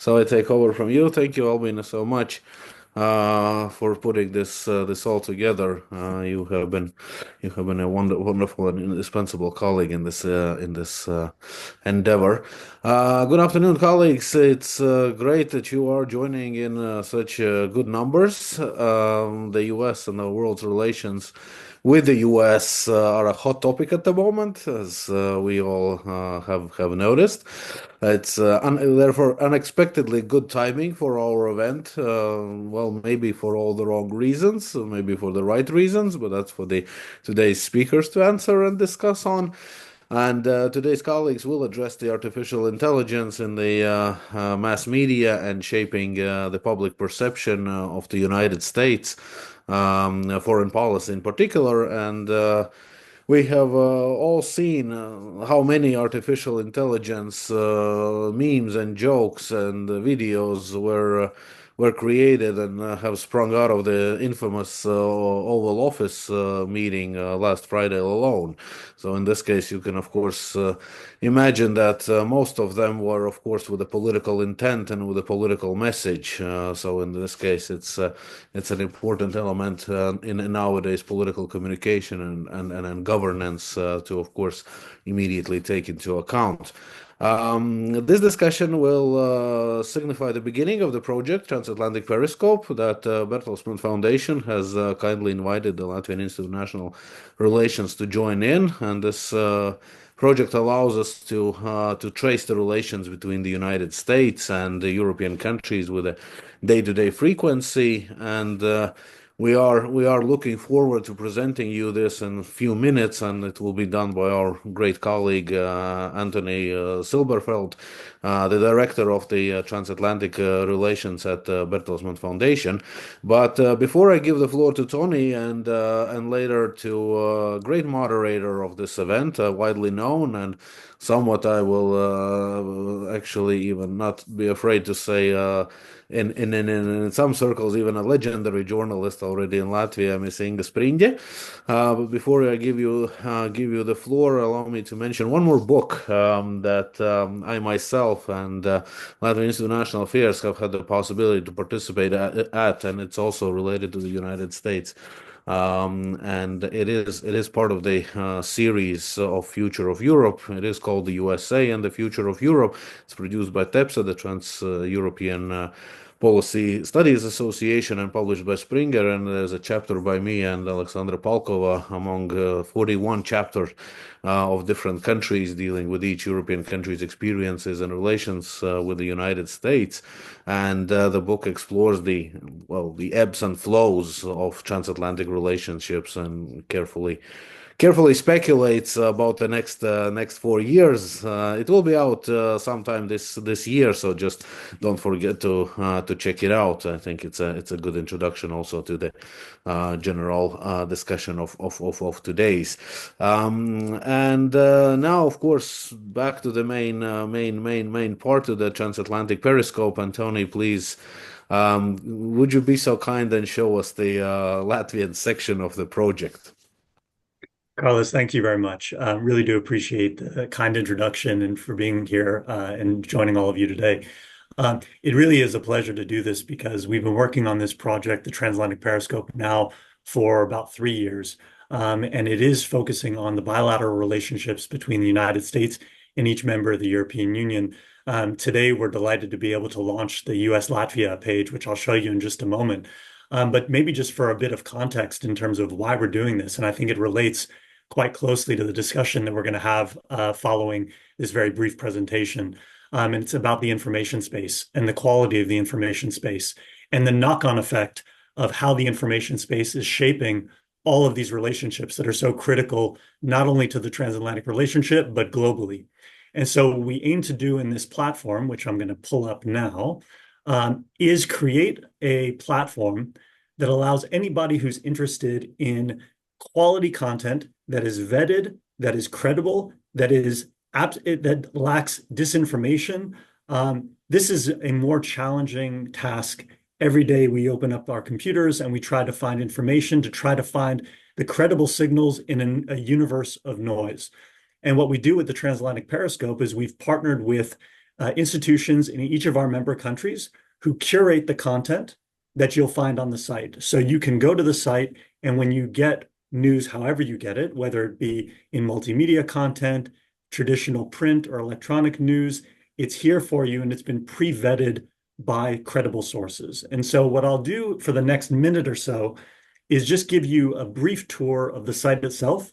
So I take over from you. Thank you, Albina, so much for putting this all together. You have been a wonderful and indispensable colleague in this endeavor. Good afternoon, colleagues. It's great that you are joining in such good numbers. The U.S. and the world's relations with the U.S. Are a hot topic at the moment, as we all have noticed. It's therefore unexpectedly good timing for our event. Well, maybe for all the wrong reasons, maybe for the right reasons, but that's for the today's speakers to answer and discuss on. And today's colleagues will address the artificial intelligence in the mass media and shaping the public perception of the United States, foreign policy in particular. And we have all seen how many artificial intelligence memes and jokes and videos were created and have sprung out of the infamous Oval Office meeting last Friday alone. So in this case, you can of course imagine that most of them were, of course, with a political intent and with a political message. So in this case, it's an important element in nowadays political communication and governance to, of course, immediately take into account. This discussion will signify the beginning of the project Transatlantic Periscope that Bertelsmann Foundation has kindly invited the Latvian Institute of National Relations to join in, and this project allows us to trace the relations between the United States and the European countries with a day-to-day frequency, and we are looking forward to presenting you this in a few minutes, and it will be done by our great colleague Anthony Silberfeld, the director of the Transatlantic Relations at Bertelsmann Foundation. But before I give the floor to Tony and later to great moderator of this event, widely known and somewhat I will actually even not be afraid to say in some circles, even a legendary journalist already in Latvia, Ms. Inga Sprindje. But before I give you the floor, allow me to mention one more book that I myself and Latvian Institute of National Affairs have had the possibility to participate at, and it's also related to the United States. And it is part of the series of Future of Europe. It is called the USA and the Future of Europe. It's produced by TEPSA, the Trans-European Policy Studies Association, and published by Springer. And there's a chapter by me and Alexandra Palkova among 41 chapters of different countries dealing with each European country's experiences and relations with the United States. And the book explores the ebbs and flows of transatlantic relationships and carefully speculates about the next 4 years. It will be out sometime this year, so just don't forget to check it out. I think it's a good introduction also to the general discussion of today's. And now, of course, back to the main part of the Transatlantic Periscope. And Tony, please. Would you be so kind and show us the Latvian section of the project? Kārlis, thank you very much. Really do appreciate the kind introduction and for being here and joining all of you today. It really is a pleasure to do this because we've been working on this project, the Transatlantic Periscope, now for about 3 years. And it is focusing on the bilateral relationships between the United States and each member of the European Union. Today, we're delighted to be able to launch the US-Latvia page, which I'll show you in just a moment. But maybe just for a bit of context in terms of why we're doing this, and I think it relates quite closely to the discussion that we're going to have following this very brief presentation. And it's about the information space and the quality of the information space and the knock-on effect of how the information space is shaping all of these relationships that are so critical, not only to the transatlantic relationship, but globally. And so what we aim to do in this platform, which I'm going to pull up now, is create a platform that allows anybody who's interested in quality content that is vetted, that is credible, that lacks disinformation. This is a more challenging task. Every day we open up our computers and we try to find information, to try to find the credible signals in a universe of noise. And what we do with the Transatlantic Periscope is we've partnered with institutions in each of our member countries who curate the content that you'll find on the site. So you can go to the site, and when you get news, however you get it, whether it be in multimedia content, traditional print, or electronic news, it's here for you, and it's been pre-vetted by credible sources. And so what I'll do for the next minute or so is just give you a brief tour of the site itself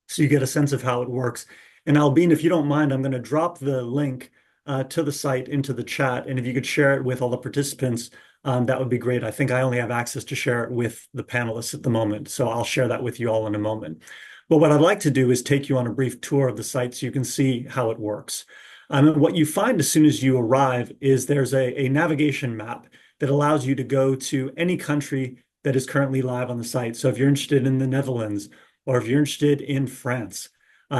so you get a sense of how it works. And Albin, if you don't mind, I'm going to drop the link to the site into the chat. And if you could share it with all the participants, that would be great. I think I only have access to share it with the panelists at the moment, so I'll share that with you all in a moment. But what I'd like to do is take you on a brief tour of the site so you can see how it works. What you find as soon as you arrive is there's a navigation map that allows you to go to any country that is currently live on the site. So if you're interested in the Netherlands, or if you're interested in France,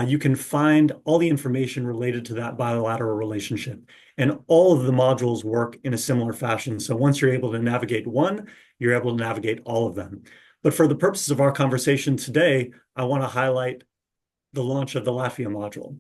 you can find all the information related to that bilateral relationship. And all of the modules work in a similar fashion. So once you're able to navigate one, you're able to navigate all of them. But for the purposes of our conversation today, I want to highlight the launch of the LIIA module,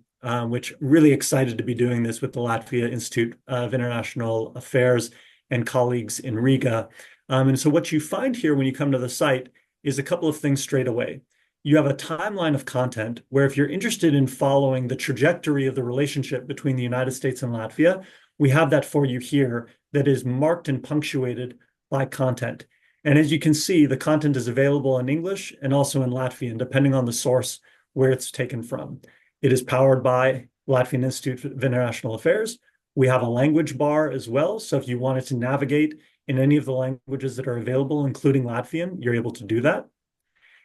which really excited to be doing this with the Latvia Institute of International Affairs and colleagues in Riga. And so what you find here when you come to the site is a couple of things straight away. You have a timeline of content where if you're interested in following the trajectory of the relationship between the United States and Latvia, we have that for you here that is marked and punctuated by content. And as you can see, the content is available in English and also in Latvian, depending on the source where it's taken from. It is powered by Latvian Institute of International Affairs. We have a language bar as well. So if you wanted to navigate in any of the languages that are available, including Latvian, you're able to do that.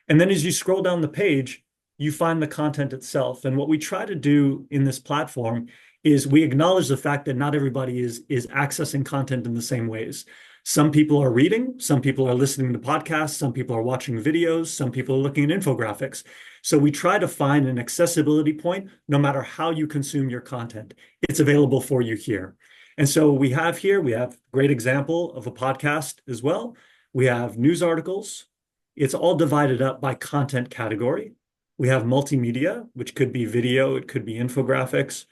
And then as you scroll down the page, you find the content itself. And what we try to do in this platform is we acknowledge the fact that not everybody is accessing content in the same ways. Some people are reading, some people are listening to podcasts, some people are watching videos, some people are looking at infographics. So we try to find an accessibility point no matter how you consume your content. It's available for you here. And so we have a great example of a podcast as well. We have news articles. It's all divided up by content category. We have multimedia, which could be video, it could be infographics.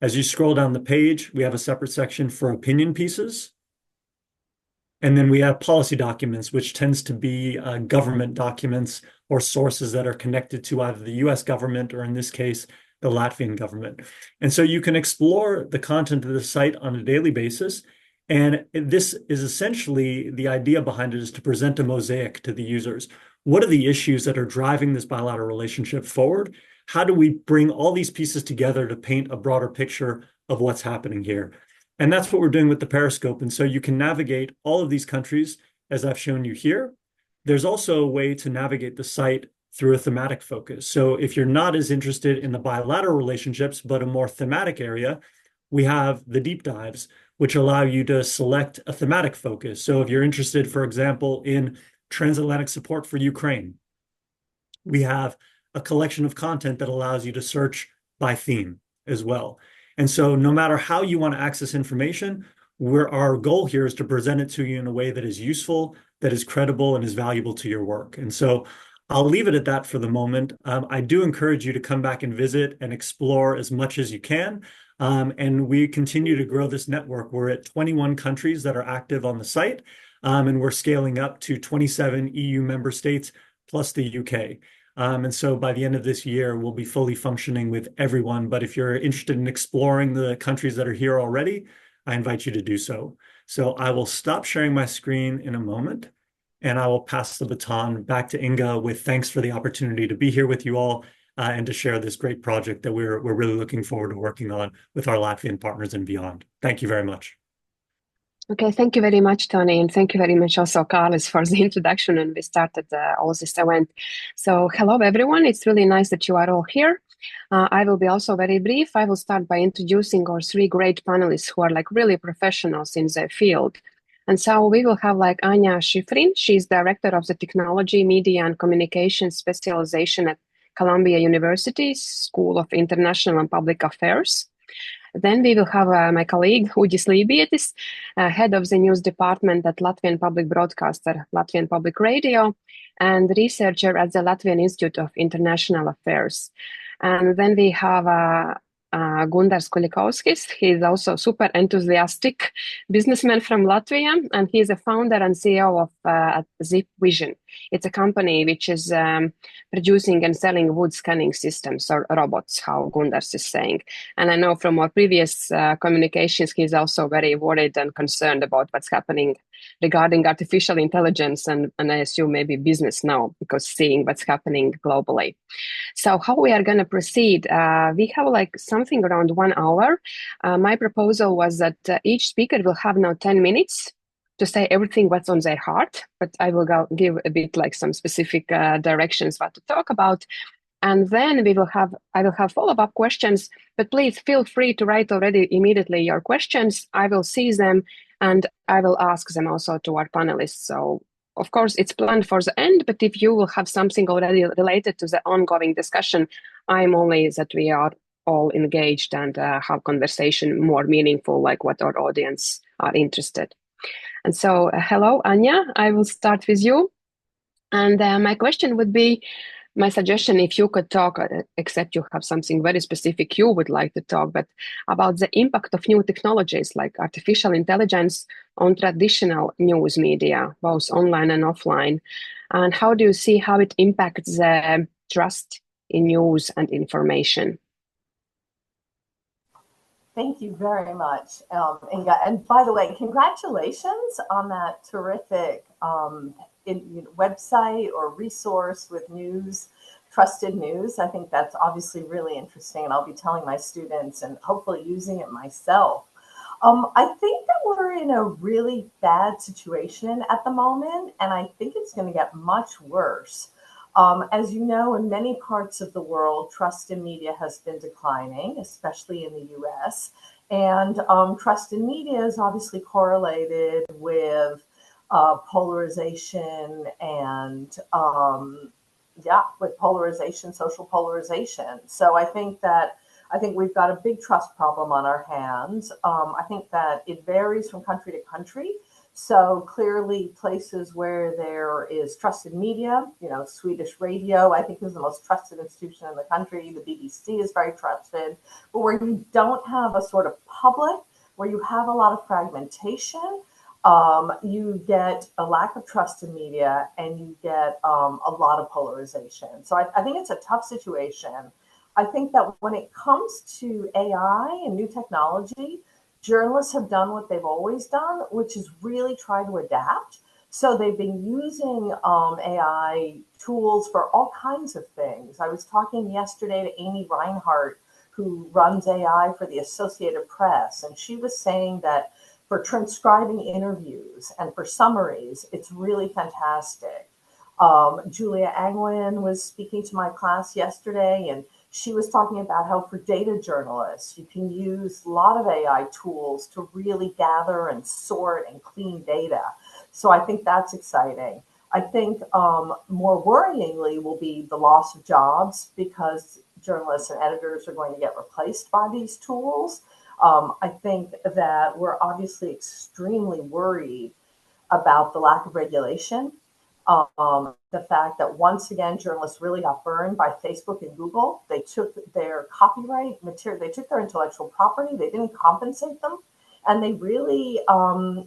As you scroll down the page, we have a separate section for opinion pieces. And then we have policy documents, which tends to be government documents or sources that are connected to either the US government or in this case, the Latvian government. And so you can explore the content of the site on a daily basis. And this is essentially the idea behind it is to present a mosaic to the users. What are the issues that are driving this bilateral relationship forward? How do we bring all these pieces together to paint a broader picture of what's happening here? And that's what we're doing with the Periscope. And so you can navigate all of these countries as I've shown you here. There's also a way to navigate the site through a thematic focus. So if you're not as interested in the bilateral relationships, but a more thematic area, we have the deep dives, which allow you to select a thematic focus. So if you're interested, for example, in transatlantic support for Ukraine, we have a collection of content that allows you to search by theme as well. And so no matter how you want to access information, our goal here is to present it to you in a way that is useful, that is credible, and is valuable to your work. And so I'll leave it at that for the moment. I do encourage you to come back and visit and explore as much as you can. And we continue to grow this network. We're at 21 countries that are active on the site, and we're scaling up to 27 EU member states plus the UK. And so by the end of this year, we'll be fully functioning with everyone. But if you're interested in exploring the countries that are here already, I invite you to do so. So I will stop sharing my screen in a moment, and I will pass the baton back to Inga with thanks for the opportunity to be here with you all and to share this great project that we're really looking forward to working on with our Latvian partners and beyond. Thank you very much. Okay, thank you very much, Tony, and thank you very much also, Kārlis, for the introduction, and we started all this event. So hello, everyone. It's really nice that you are all here. I will be also very brief. I will start by introducing our three great panelists who are like really professionals in their field. And so we will have like Anya Schifrin. She's director of the Technology, Media and Communications specialization at Columbia University School of International and Public Affairs. Then we will have my colleague Uģis Lībietis, head of the news department at Latvian Public Broadcaster, Latvian Public Radio, and researcher at the Latvian Institute of International Affairs. And then we have Gunārs Bukovskis. He is also super enthusiastic businessman from Latvia, and he is a founder and CEO of Zip Vision. It's a company which is producing and selling wood scanning systems or robots, how Gunārs is saying. And I know from our previous communications, he's also very worried and concerned about what's happening regarding artificial intelligence and I assume maybe business now, because seeing what's happening globally. So how we are going to proceed? We have like something around 1 hour. My proposal was that each speaker will have now 10 minutes to say everything what's on their heart, but I will give a bit like some specific directions what to talk about. And then I will have follow-up questions, but please feel free to write already immediately your questions. I will see them and I will ask them also to our panelists. So of course it's planned for the end, but if you will have something already related to the ongoing discussion, I'm only that we are all engaged and have conversation more meaningful, like what our audience are interested. And so, hello, Anya, I will start with you. And my question would be, my suggestion, if you could talk, except you have something very specific you would like to talk, but about the impact of new technologies like artificial intelligence on traditional news media, both online and offline. And how do you see how it impacts the trust in news and information? Thank you very much, Inga. And by the way, congratulations on that terrific website or resource with news, trusted news. I think that's obviously really interesting, and I'll be telling my students and hopefully using it myself. I think that we're in a really bad situation at the moment, and I think it's going to get much worse. As you know, in many parts of the world, trust in media has been declining, especially in the US. And trust in media is obviously correlated with polarization and, with polarization, social polarization. So I think we've got a big trust problem on our hands. I think that it varies from country to country. So clearly places where there is trusted media, Swedish radio, I think is the most trusted institution in the country. The BBC is very trusted. But where you don't have a sort of public, where you have a lot of fragmentation, you get a lack of trust in media and you get a lot of polarization. So I think it's a tough situation. I think that when it comes to AI and new technology, journalists have done what they've always done, which is really try to adapt. So they've been using AI tools for all kinds of things. I was talking yesterday to Amy Reinhardt, who runs AI for the Associated Press, and she was saying that for transcribing interviews and for summaries, it's really fantastic. Julia Angwin was speaking to my class yesterday, and she was talking about how for data journalists, you can use a lot of AI tools to really gather and sort and clean data. So I think that's exciting. I think more worryingly will be the loss of jobs because journalists and editors are going to get replaced by these tools. I think that we're obviously extremely worried about the lack of regulation. The fact that once again, journalists really got burned by Facebook and Google. They took their copyright material, they took their intellectual property, they didn't compensate them, and they really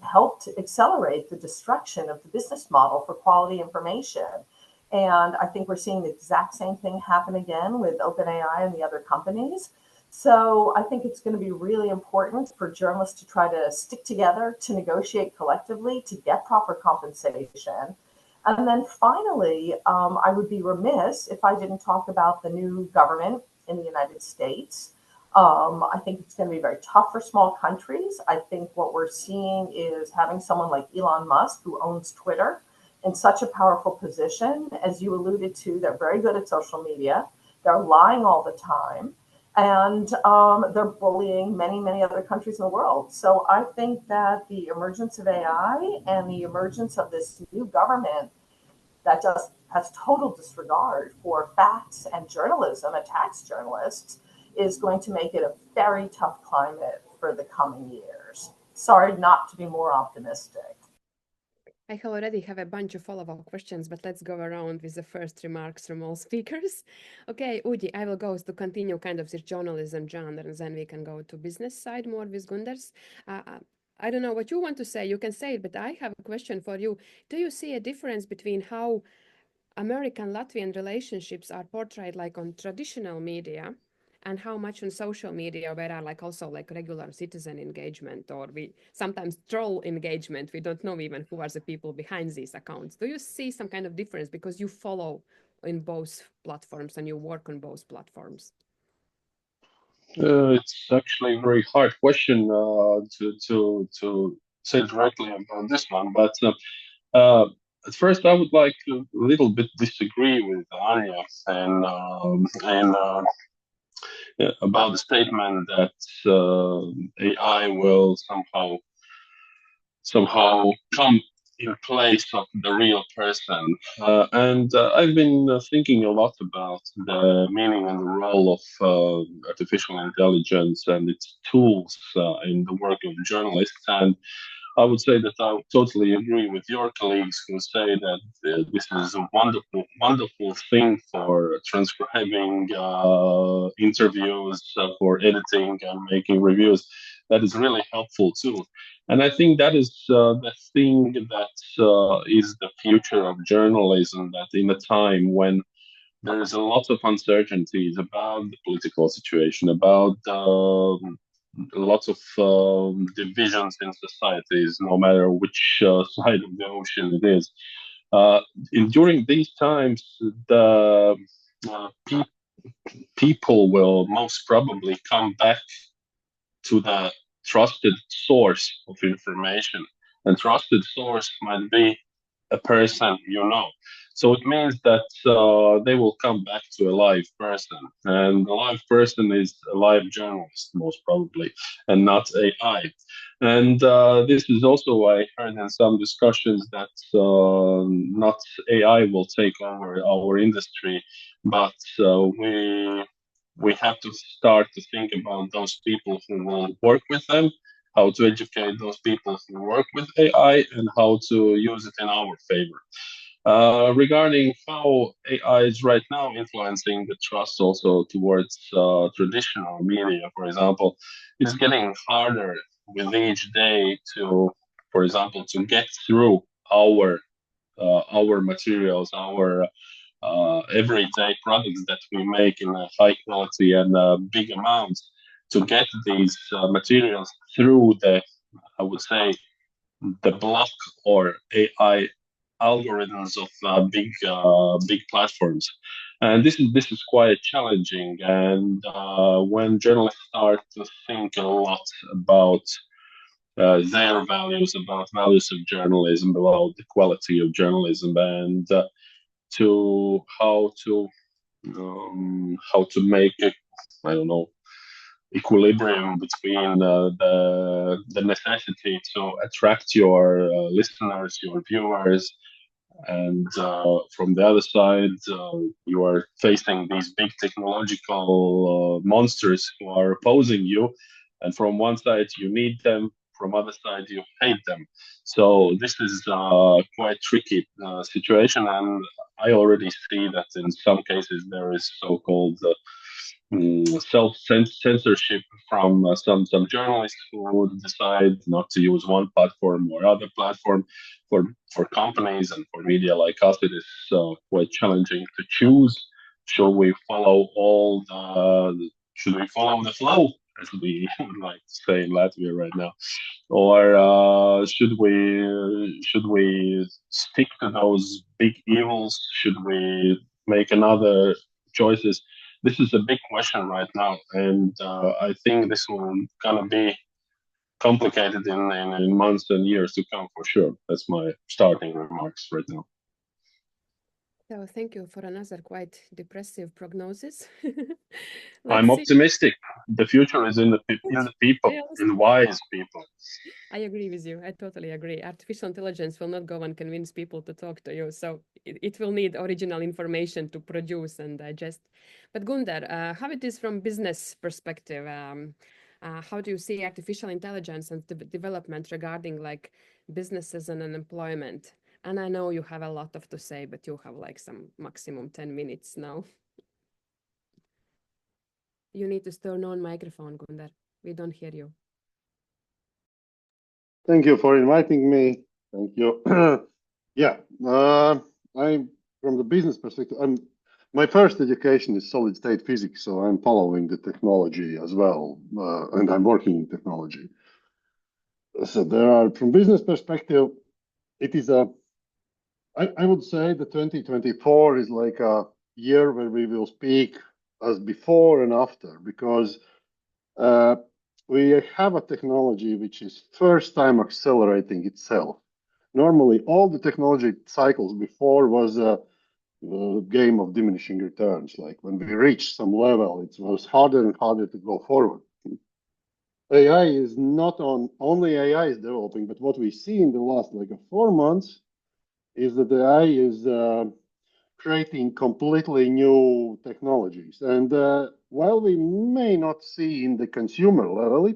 helped accelerate the destruction of the business model for quality information. And I think we're seeing the exact same thing happen again with OpenAI and the other companies. So I think it's going to be really important for journalists to try to stick together, to negotiate collectively, to get proper compensation. And then finally, I would be remiss if I didn't talk about the new government in the United States. I think it's going to be very tough for small countries. I think what we're seeing is having someone like Elon Musk, who owns Twitter, in such a powerful position. As you alluded to, they're very good at social media. They're lying all the time. And they're bullying many, many other countries in the world. So I think that the emergence of AI and the emergence of this new government that just has total disregard for facts and journalism, attacks journalists, is going to make it a very tough climate for the coming years. Sorry not to be more optimistic. I already have a bunch of follow-up questions, but let's go around with the first remarks from all speakers. Okay, Udi, I will go to continue kind of this journalism genre, and then we can go to business side more with Gundars. I don't know what you want to say. You can say it, but I have a question for you. Do you see a difference between how American-Latvian relationships are portrayed like on traditional media and how much on social media where are like also like regular citizen engagement or we sometimes troll engagement? We don't know even who are the people behind these accounts. Do you see some kind of difference because you follow in both platforms and you work on both platforms? It's actually a very hard question to say directly about this one, but at first I would like to a little bit disagree with Anya and about the statement that AI will somehow come in place of the real person. And I've been thinking a lot about the meaning and the role of artificial intelligence and its tools in the work of journalists. And I would say that I totally agree with your colleagues who say that this is a wonderful, wonderful thing for transcribing interviews, for editing and making reviews. That is really helpful too. And I think that is the thing that is the future of journalism, that in a time when there is a lot of uncertainties about the political situation, about lots of divisions in societies, no matter which side of the ocean it is. During these times, the people will most probably come back to the trusted source of information. And trusted source might be a person you know. So it means that they will come back to a live person. And a live person is a live journalist, most probably, and not AI. And this is also, I heard in some discussions that not AI will take over our industry, but we have to start to think about those people who will work with them, how to educate those people who work with AI, and how to use it in our favor. Regarding how AI is right now influencing the trust also towards traditional media, for example, it's getting harder with each day to, for example, to get through our materials, our everyday products that we make in a high quality and big amounts, to get these materials through the, I would say, the block or AI algorithms of big platforms. And this is quite challenging. And when journalists start to think a lot about their values, about values of journalism, about the quality of journalism, and to how to make a, I don't know, equilibrium between the necessity to attract your listeners, your viewers, and from the other side, you are facing these big technological monsters who are opposing you, and from one side you need them, from other side you hate them. So this is quite tricky situation, and I already see that in some cases there is so-called self-censorship from some journalists who would decide not to use one platform or other platform. For companies and for media like us, it is quite challenging to choose. Should we follow should we follow the flow, as we would like to say in Latvia right now, or should we stick to those big evils? Should we make another choices? This is a big question right now, and I think this will gonna be complicated in months and years to come for sure. That's my starting remarks right now. So thank you for another quite depressive prognosis. I'm optimistic. The future is in the people, Yes. in wise people. I agree with you. I totally agree. Artificial intelligence will not go and convince people to talk to you. So it will need original information to produce and digest. But Gundar, how it is from business perspective? How do you see artificial intelligence and development regarding like businesses and unemployment. And I know you have a lot of to say, but you have like some maximum 10 minutes now. You need to turn on microphone, Gundar. We don't hear you. Thank you for inviting me. Thank you. Yeah, I'm from the business perspective. My first education is solid state physics, so I'm following the technology as well, and I'm working in technology. So there are, from business perspective, it is I would say that 2024 is like a year where we will speak as before and after, because we have a technology which is first time accelerating itself. Normally, all the technology cycles before was a game of diminishing returns. Like when we reach some level, it was harder and harder to go forward. AI is not only AI is developing, but what we see in the last like 4 months is that AI is creating completely new technologies. And while we may not see in the consumer level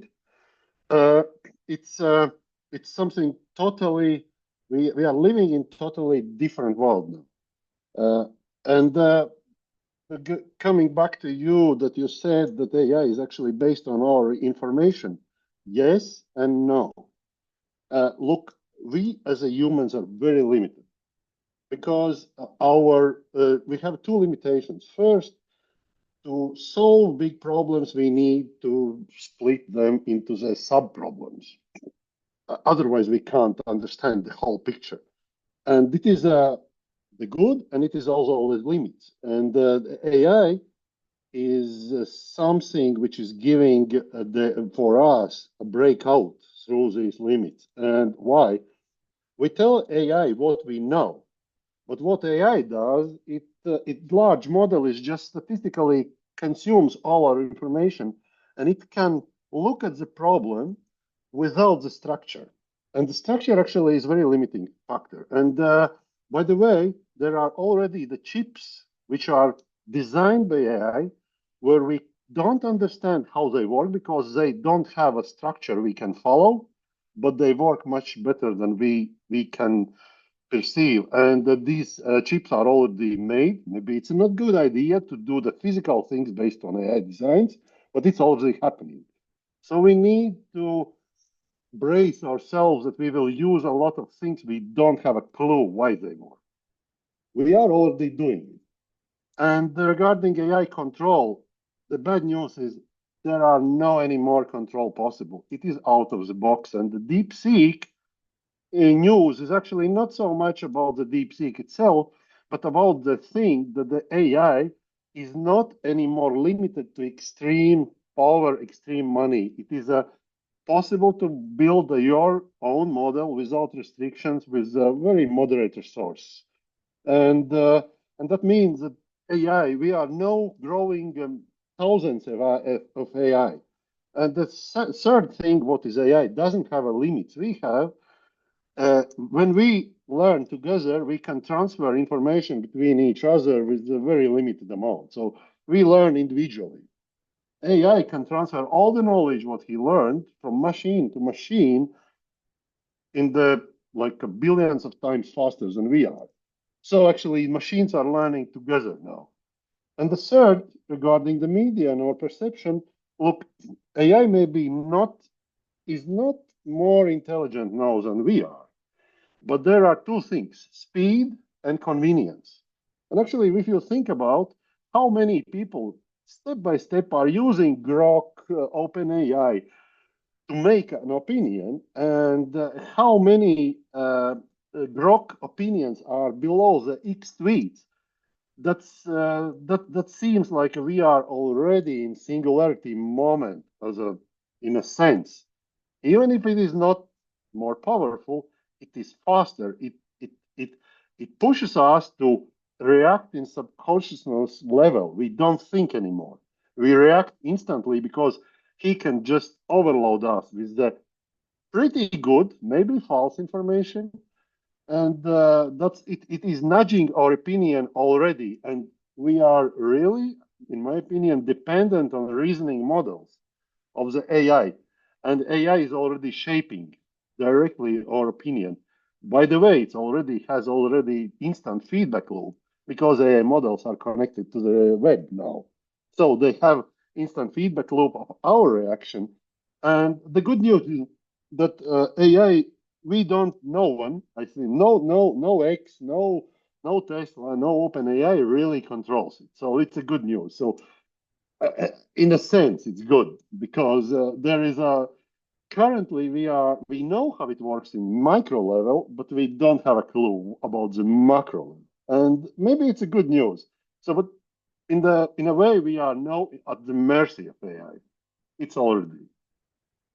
it's something totally, we are living in totally different world now. And coming back to you, that you said that AI is actually based on our information. Yes and no. Look, we as a humans are very limited because we have two limitations. First, to solve big problems, we need to split them into the sub-problems. Otherwise, we can't understand the whole picture. And it is the good, and it is also the limits. And the AI is something which is giving for us a breakout through these limits. And why? We tell AI what we know, but what AI does, it large model is just statistically consumes all our information, and it can look at the problem without the structure. And the structure actually is a very limiting factor. And by the way, there are already the chips which are designed by AI where we don't understand how they work because they don't have a structure we can follow, but they work much better than we can perceive. And these chips are already made. Maybe it's not a good idea to do the physical things based on AI designs, but it's already happening. So we need to brace ourselves that we will use a lot of things we don't have a clue why they work. We are already doing it. And regarding AI control, the bad news is there are no any more control possible. It is out of the box, and the DeepSeek news is actually not so much about the DeepSeek itself, but about the thing that the AI is not anymore limited to extreme power, extreme money. It is possible to build your own model without restrictions with a very moderate resource. And that means that AI, we are now growing thousands of AI. And the third thing, what is AI, doesn't have a limit. We have when we learn together, we can transfer information between each other with a very limited amount. So we learn individually. AI can transfer all the knowledge what he learned from machine to machine in the like billions of times faster than we are. So actually, machines are learning together now. And the third, regarding the media and our perception, look, AI is not more intelligent now than we are. But there are two things, speed and convenience. And actually, if you think about how many people step by step are using Grok, OpenAI to make an opinion, and how many Grok opinions are below the X tweets, that seems like we are already in singularity moment in a sense. Even if it is not more powerful, it is faster. It pushes us to react in subconsciousness level. We don't think anymore. We react instantly because he can just overload us with the pretty good, maybe false information. And that's it. It is nudging our opinion already. And we are really, in my opinion, dependent on reasoning models of the AI. And AI is already shaping directly our opinion. By the way, it already has instant feedback loop because AI models are connected to the web now. So they have instant feedback loop of our reaction. And the good news is that AI, we don't, no one, I think, no X, no Tesla, no OpenAI really controls it. So it's a good news. So in a sense, it's good because there is a, currently we know how it works in micro level, but we don't have a clue about the macro level. And maybe it's a good news. So, but in a way, we are now at the mercy of AI. It's already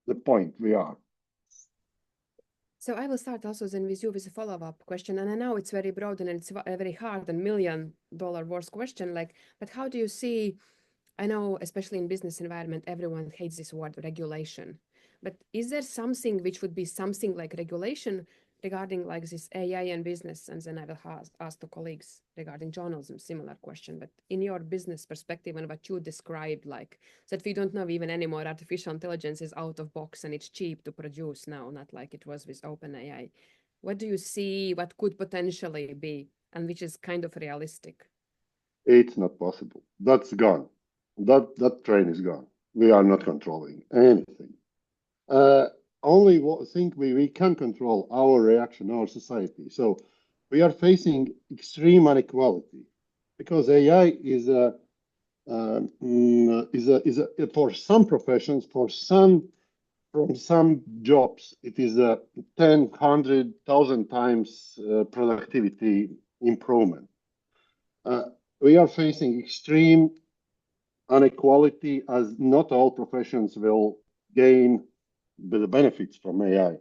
the point we are. So I will start also then with you with a follow-up question. And I know it's very broad and it's very hard and $1 million worth question, like, but how do you see, I know especially in business environment, everyone hates this word regulation, but is there something which would be something like regulation regarding like this AI and business? And then I will ask the colleagues regarding journalism, similar question, but in your business perspective and what you described, like that we don't know even anymore, artificial intelligence is out of box and it's cheap to produce now, not like it was with OpenAI. What do you see, what could potentially be, and which is kind of realistic? It's not possible. That's gone. That train is gone. We are not controlling anything. Only thing we can control our reaction, our society. So we are facing extreme inequality because AI is for some professions, from some jobs, it is a 10, 100,000 times productivity improvement. We are facing extreme inequality as not all professions will gain the benefits from AI.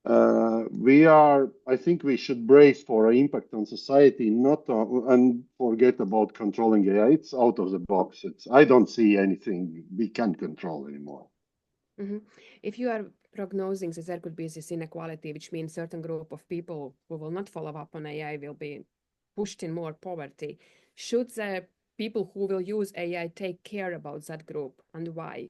I think we should brace for an impact on society, and forget about controlling AI. It's out of the box. I don't see anything we can control anymore. Mm-hmm. If you are prognosing that there could be this inequality, which means certain group of people who will not follow up on AI will be pushed in more poverty, should the people who will use AI take care about that group, and why?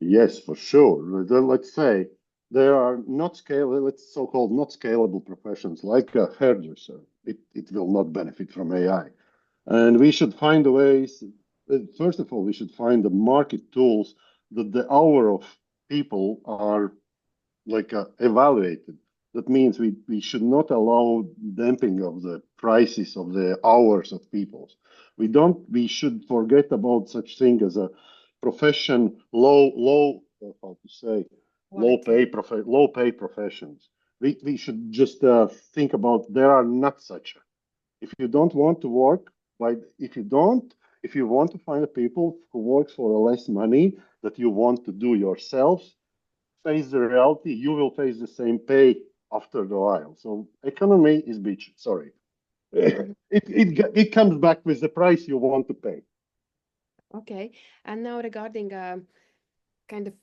Yes, for sure. Let's say there are not scalable, so-called not scalable professions like a hairdresser. It will not benefit from AI. And we should find ways, first of all, we should find the market tools that the hour of people are evaluated. That means we should not allow dumping of the prices of the hours of people. We should forget about such thing as a profession, low pay professions. We should just think about there are not such. If you don't want to work, if you want to find people who work for less money that you want to do yourself, face the reality, you will face the same pay after a while. So economy is bitch. Sorry. It comes back with the price you want to pay. Okay. And now regarding kind of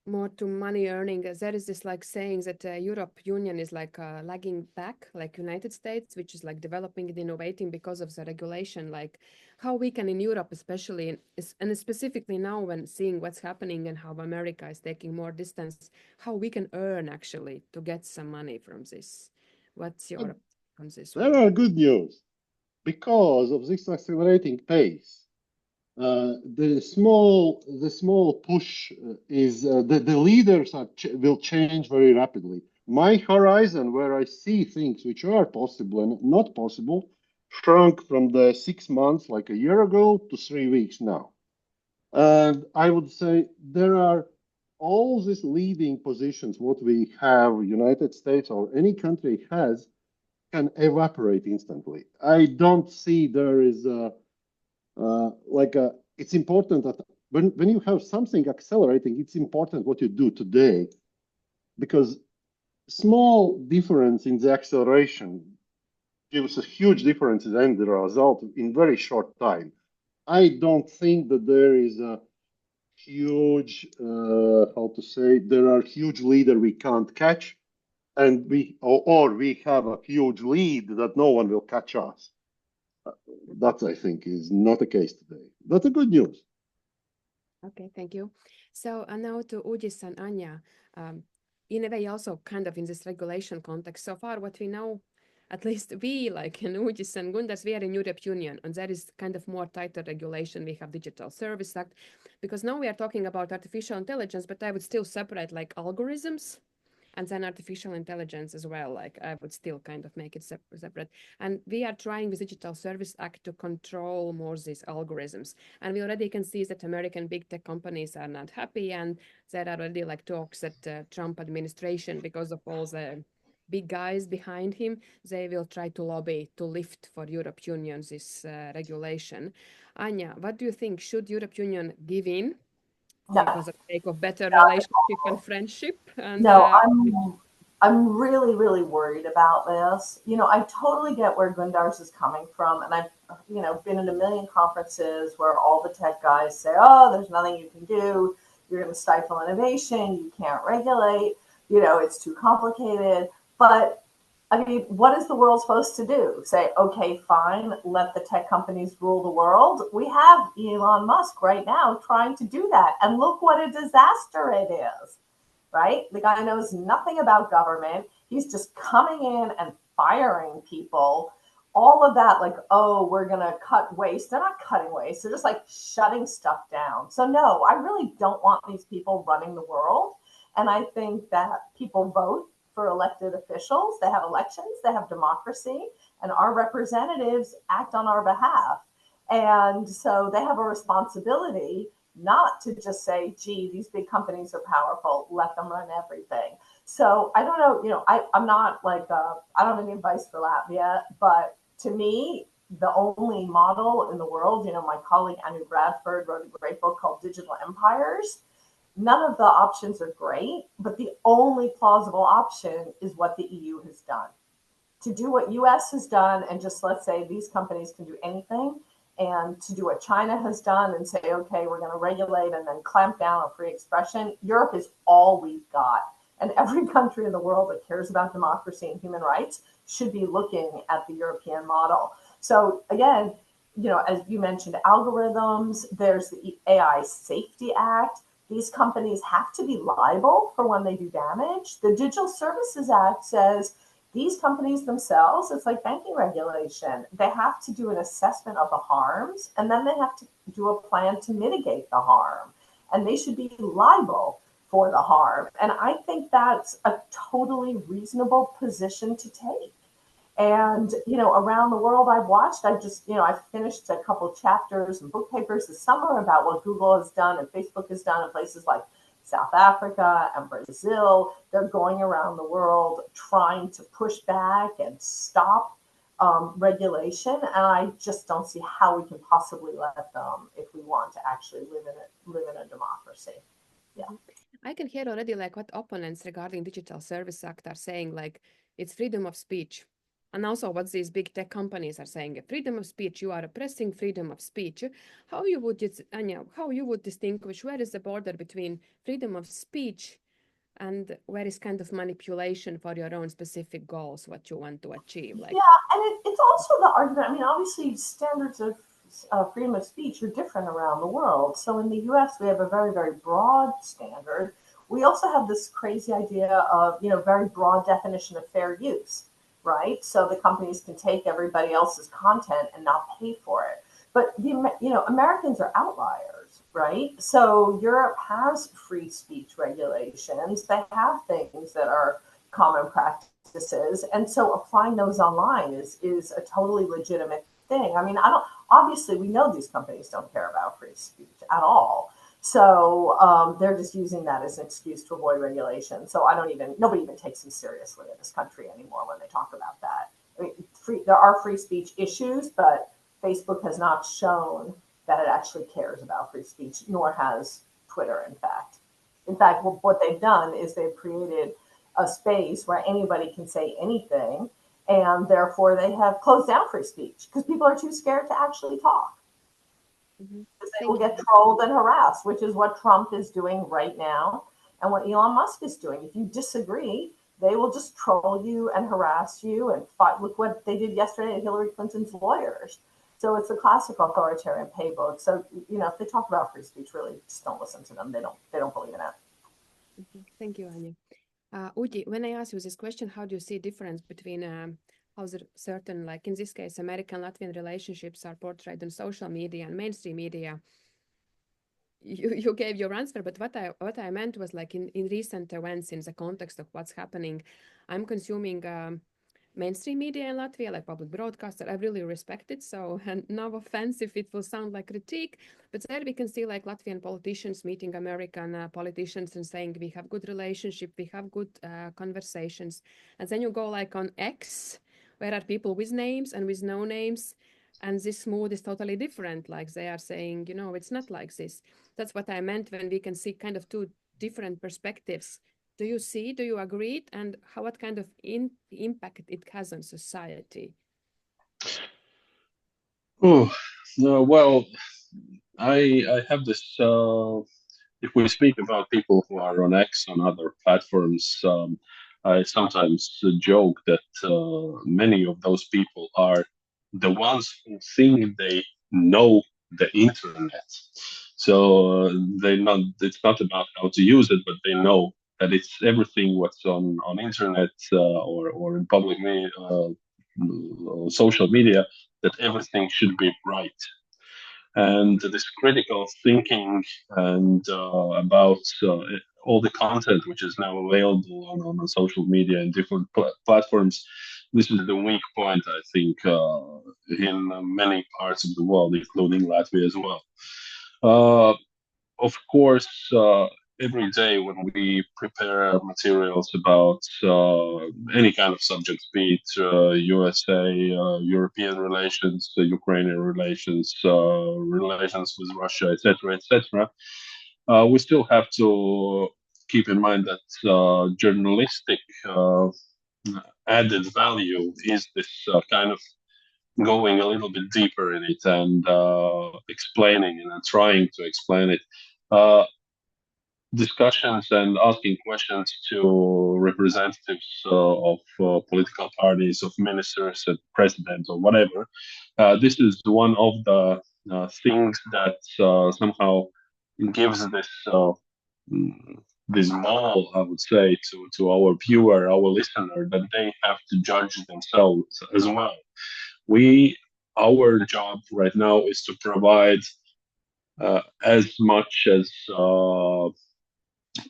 more to money earning, there is this like saying that Europe Union is like lagging back, like United States, which is like developing and innovating because of the regulation, like how we can in Europe, especially, and specifically now when seeing what's happening and how America is taking more distance, how we can earn actually to get some money from this. What's your opinion on this? There are good news. Because of this accelerating pace, the small push is the leaders will change very rapidly. My horizon, where I see things which are possible and not possible, shrunk from the 6 months like a year ago to 3 weeks now. And I would say there are all these leading positions, what we have, United States or any country has, can evaporate instantly. I don't see there is it's important that when you have something accelerating, it's important what you do today, because small difference in the acceleration gives a huge difference in the result in very short time. I don't think that there is a huge, there are huge leader we can't catch, and we have a huge lead that no one will catch us. That, I think, is not the case today. That's a good news. Okay, thank you. So now to Ujis and Anya. in a way also kind of in this regulation context, so far what we know, at least we, like Ujis and Gundars, we are in Europe Union, and there is kind of more tighter regulation. We have Digital Service Act, because now we are talking about artificial intelligence, but I would still separate like algorithms and then artificial intelligence as well. Like I would still kind of make it separate. And we are trying with Digital Service Act to control more these algorithms. And we already can see that American big tech companies are not happy, and there are already like talks that Trump administration, because of all the big guys behind him, they will try to lobby to lift for Europe Union this regulation. Anya, what do you think? Should Europe Union give in No, because of the sake of better relationship and friendship? And no, I'm really, really worried about this. I totally get where Gundars is coming from. And I've, been in a million conferences where all the tech guys say, oh, there's nothing you can do. You're going to stifle innovation. You can't regulate. It's too complicated. But I mean, what is the world supposed to do? Say, okay, fine, let the tech companies rule the world. We have Elon Musk right now trying to do that. And look what a disaster it is, right? The guy knows nothing about government. He's just coming in and firing people. All of that, like, oh, we're going to cut waste. They're not cutting waste. They're just like shutting stuff down. So no, I really don't want these people running the world. And I think that people vote for elected officials. They have elections, they have democracy, and our representatives act on our behalf. And so they have a responsibility not to just say, gee, these big companies are powerful, let them run everything. So I don't know, I'm not like, I don't have any advice for Latvia, but to me, the only model in the world, my colleague Anu Bradford wrote a great book called Digital Empires. None of the options are great, but the only plausible option is what the EU has done. To do what US has done and just let's say these companies can do anything, and to do what China has done and say, okay, we're going to regulate and then clamp down on free expression, Europe is all we've got. And every country in the world that cares about democracy and human rights should be looking at the European model. So again, as you mentioned, algorithms, there's the AI Safety Act. These companies have to be liable for when they do damage. The Digital Services Act says these companies themselves, it's like banking regulation. They have to do an assessment of the harms, and then they have to do a plan to mitigate the harm. And they should be liable for the harm. And I think that's a totally reasonable position to take. And, around the world I've watched, I finished a couple chapters and book papers this summer about what Google has done and Facebook has done in places like South Africa and Brazil. They're going around the world trying to push back and stop regulation. And I just don't see how we can possibly let them if we want to actually live in a democracy. Yeah. I can hear already like what opponents regarding Digital Service Act are saying, like it's freedom of speech. And also what these big tech companies are saying, freedom of speech, you are oppressing freedom of speech. How you would, Anya, how you would distinguish where is the border between freedom of speech and where is kind of manipulation for your own specific goals, what you want to achieve? Like, yeah, and it's also the argument. I mean, obviously standards of freedom of speech are different around the world. So in the US, we have a very, very broad standard. We also have this crazy idea of, very broad definition of fair use. Right? So the companies can take everybody else's content and not pay for it. But, Americans are outliers, right? So Europe has free speech regulations. They have things that are common practices. And so applying those online is a totally legitimate thing. I mean, obviously we know these companies don't care about free speech at all. So they're just using that as an excuse to avoid regulation. So nobody even takes them seriously in this country anymore when they talk about that. I mean, there are free speech issues, but Facebook has not shown that it actually cares about free speech, nor has Twitter, in fact. In fact, what they've done is they've created a space where anybody can say anything, and therefore they have closed down free speech because people are too scared to actually talk. mm-hmm. They will get trolled and harassed, which is what Trump is doing right now and what Elon Musk is doing. If you disagree, they will just troll you and harass you and fight. Look what they did yesterday to Hillary Clinton's lawyers. So it's a classic authoritarian playbook. So, if they talk about free speech, really just don't listen to them. They don't believe in it. Thank you, Anya. Uji, when I ask you this question, how do you see difference between how certain, like in this case, American-Latvian relationships are portrayed on social media and mainstream media? You gave your answer, but what I meant was like in recent events, in the context of what's happening, I'm consuming mainstream media in Latvia, like public broadcaster. I really respect it. So, and no offense if it will sound like critique, but there we can see like Latvian politicians meeting American politicians and saying we have good relationship, we have good conversations. And then you go like on X, where are people with names and with no names. And this mood is totally different. Like they are saying, you know, it's not like this. That's what I meant when we can see kind of two different perspectives. Do you agree? And what kind of impact it has on society? Oh, well, I have this. If we speak about people who are on X on other platforms, I sometimes joke that many of those people are the ones who think they know the internet. So they not. It's not about how to use it, but they know that it's everything what's on internet or in public media, social media, that everything should be right. And this critical thinking and about all the content which is now available on social media and different platforms, this is the weak point, I think, in many parts of the world, including Latvia as well. Of course, every day when we prepare materials about any kind of subject, be it USA, European relations, Ukrainian relations, relations with Russia, etc., we still have to keep in mind that journalistic added value is this kind of going a little bit deeper in it and explaining and trying to explain it. Discussions and asking questions to representatives of political parties, of ministers, and presidents, or whatever. This is one of the things that somehow gives this ball, I would say, to our viewer, our listener, that they have to judge themselves as well. Our job right now is to provide as much as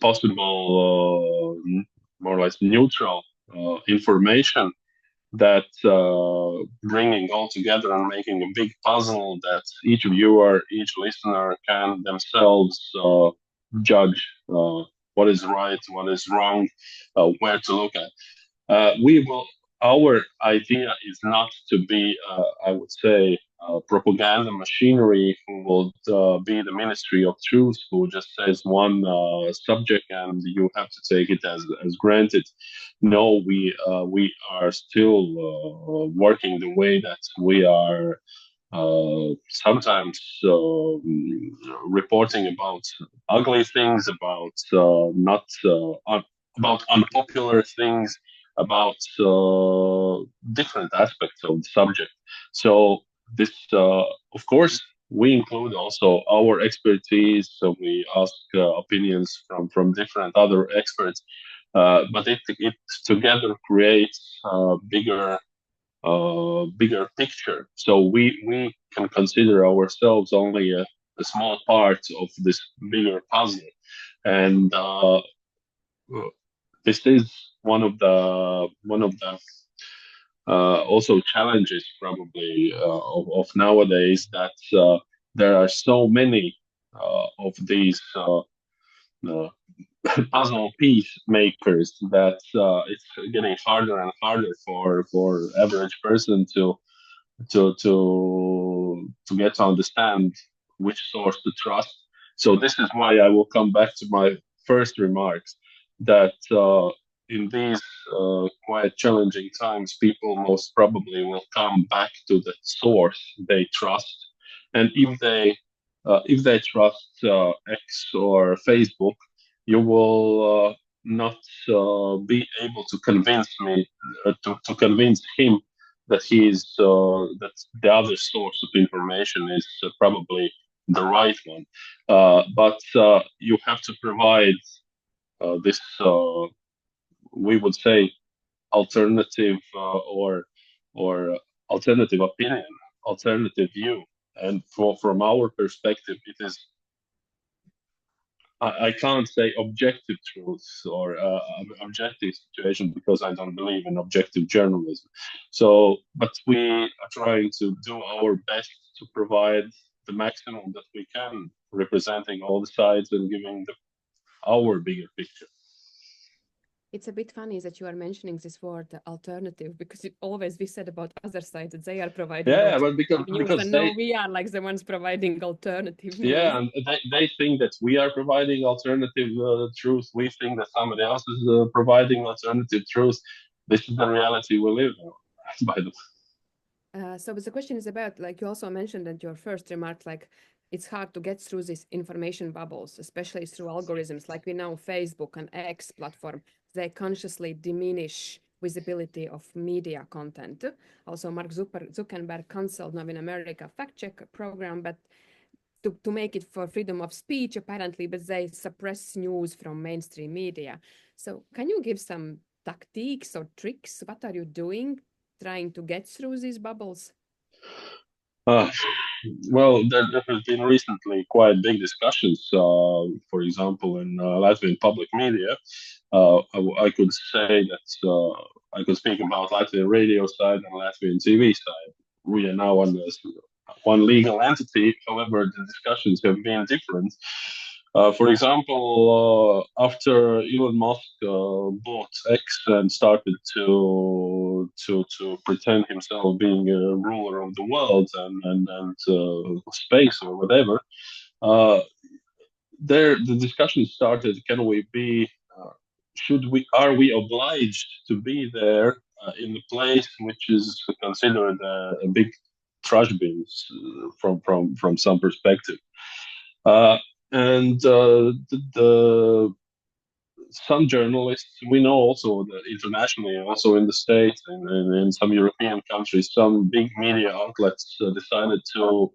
possible, more or less neutral information that bringing all together and making a big puzzle that each viewer, each listener can themselves judge what is right, what is wrong, where to look at. Our idea is not to be, I would say, propaganda machinery who will be the ministry of truth, who just says one subject and you have to take it as granted. No, we are still working the way that we are sometimes reporting about ugly things, about not about unpopular things, about different aspects of the subject. So this, of course, we include also our expertise. So we ask opinions from different other experts, but it together creates bigger picture. So we can consider ourselves only a small part of this bigger puzzle, and this is one of the also challenges probably of nowadays, that there are so many of these puzzle piece makers that it's getting harder and harder for average person to get to understand which source to trust. So this is why I will come back to my first remarks, that in these quite challenging times, people most probably will come back to the source they trust. And if they trust X or Facebook, you will not be able to convince me to convince him that that the other source of information is probably the right one. But you have to provide this we would say alternative or alternative opinion, alternative view. And from our perspective, it is, I can't say objective truth or objective situation, because I don't believe in objective journalism. So, but we are trying to do our best to provide the maximum that we can, representing all the sides and giving our bigger picture. It's a bit funny that you are mentioning this word alternative, because it always we said about other sides that they are providing but because and now we are like the ones providing alternative news. Yeah, and they think that we are providing alternative truth. We think that somebody else is providing alternative truth. This is the reality we live in, by the way. So the question is about, like you also mentioned in your first remark, like it's hard to get through these information bubbles, especially through algorithms. Like we know Facebook and X platform, they consciously diminish visibility of media content. Also, Mark Zuckerberg canceled now in America fact check program, but to make it for freedom of speech apparently, but they suppress news from mainstream media. So can you give some tactics or tricks? What are you doing trying to get through these bubbles? Well, there have been recently quite big discussions. For example, in Latvian public media, I could say that I could speak about Latvian radio side and Latvian TV side. We are now on this one legal entity. However, the discussions have been different. For example, after Elon Musk bought X and started to pretend himself being a ruler of the world and space or whatever, the discussion started: can we be? Are we obliged to be there in the place which is considered a big trash bin from some perspective? And some journalists, we know also that internationally, also in the States and in some European countries, some big media outlets decided to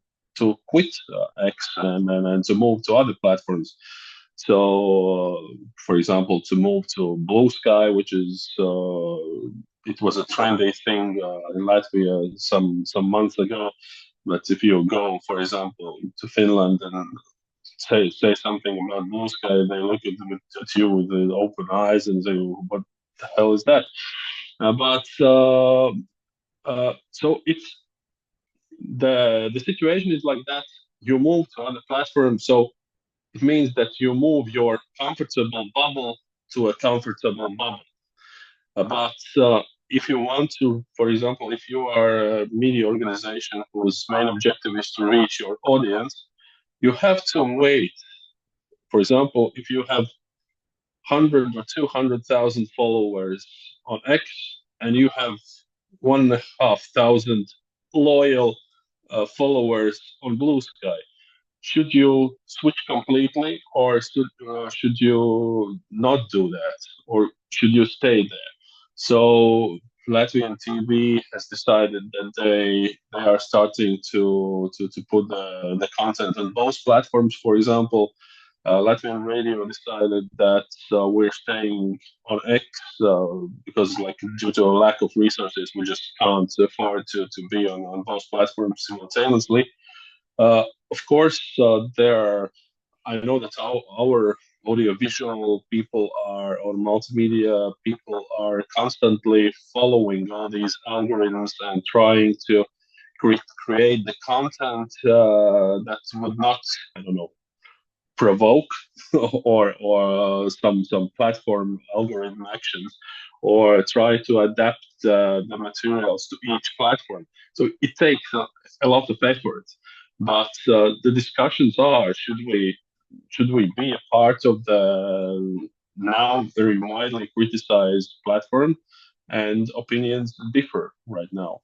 quit X and to move to other platforms. So, for example, to move to Blue Sky, which is it was a trendy thing in Latvia some months ago. But if you go, for example, to Finland and say something about Blue Sky, they look at you with open eyes and say, "What the hell is that?" So it's the situation is like that. You move to other platforms, so it means that you move your comfortable bubble to a comfortable bubble. But if you want to, for example, if you are a media organization whose main objective is to reach your audience, you have to wait. For example, if you have 100 or 200,000 followers on X and you have 1,500 loyal followers on Blue Sky, should you switch completely, or should you not do that, or should you stay there? So Latvian TV has decided that they are starting to put the content on both platforms. For example, Latvian radio decided that we're staying on X because, like, due to a lack of resources, we just can't afford to be on both platforms simultaneously. Of course, I know that our audiovisual people or multimedia people are constantly following all these algorithms and trying to create the content that would not, I don't know, provoke or some platform algorithm actions, or try to adapt the materials to each platform. So it takes a lot of effort. But the discussions are: should we be a part of the now very widely criticized platform? And opinions differ right now.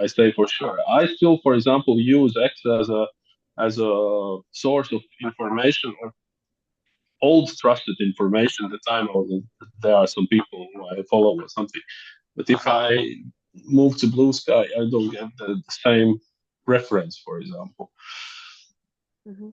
I say for sure. I still, for example, use X as a source of information, or old trusted information, that I know that there are some people who I follow or something. But if I move to Blue Sky, I don't get the same reference, for example. Mm-hmm.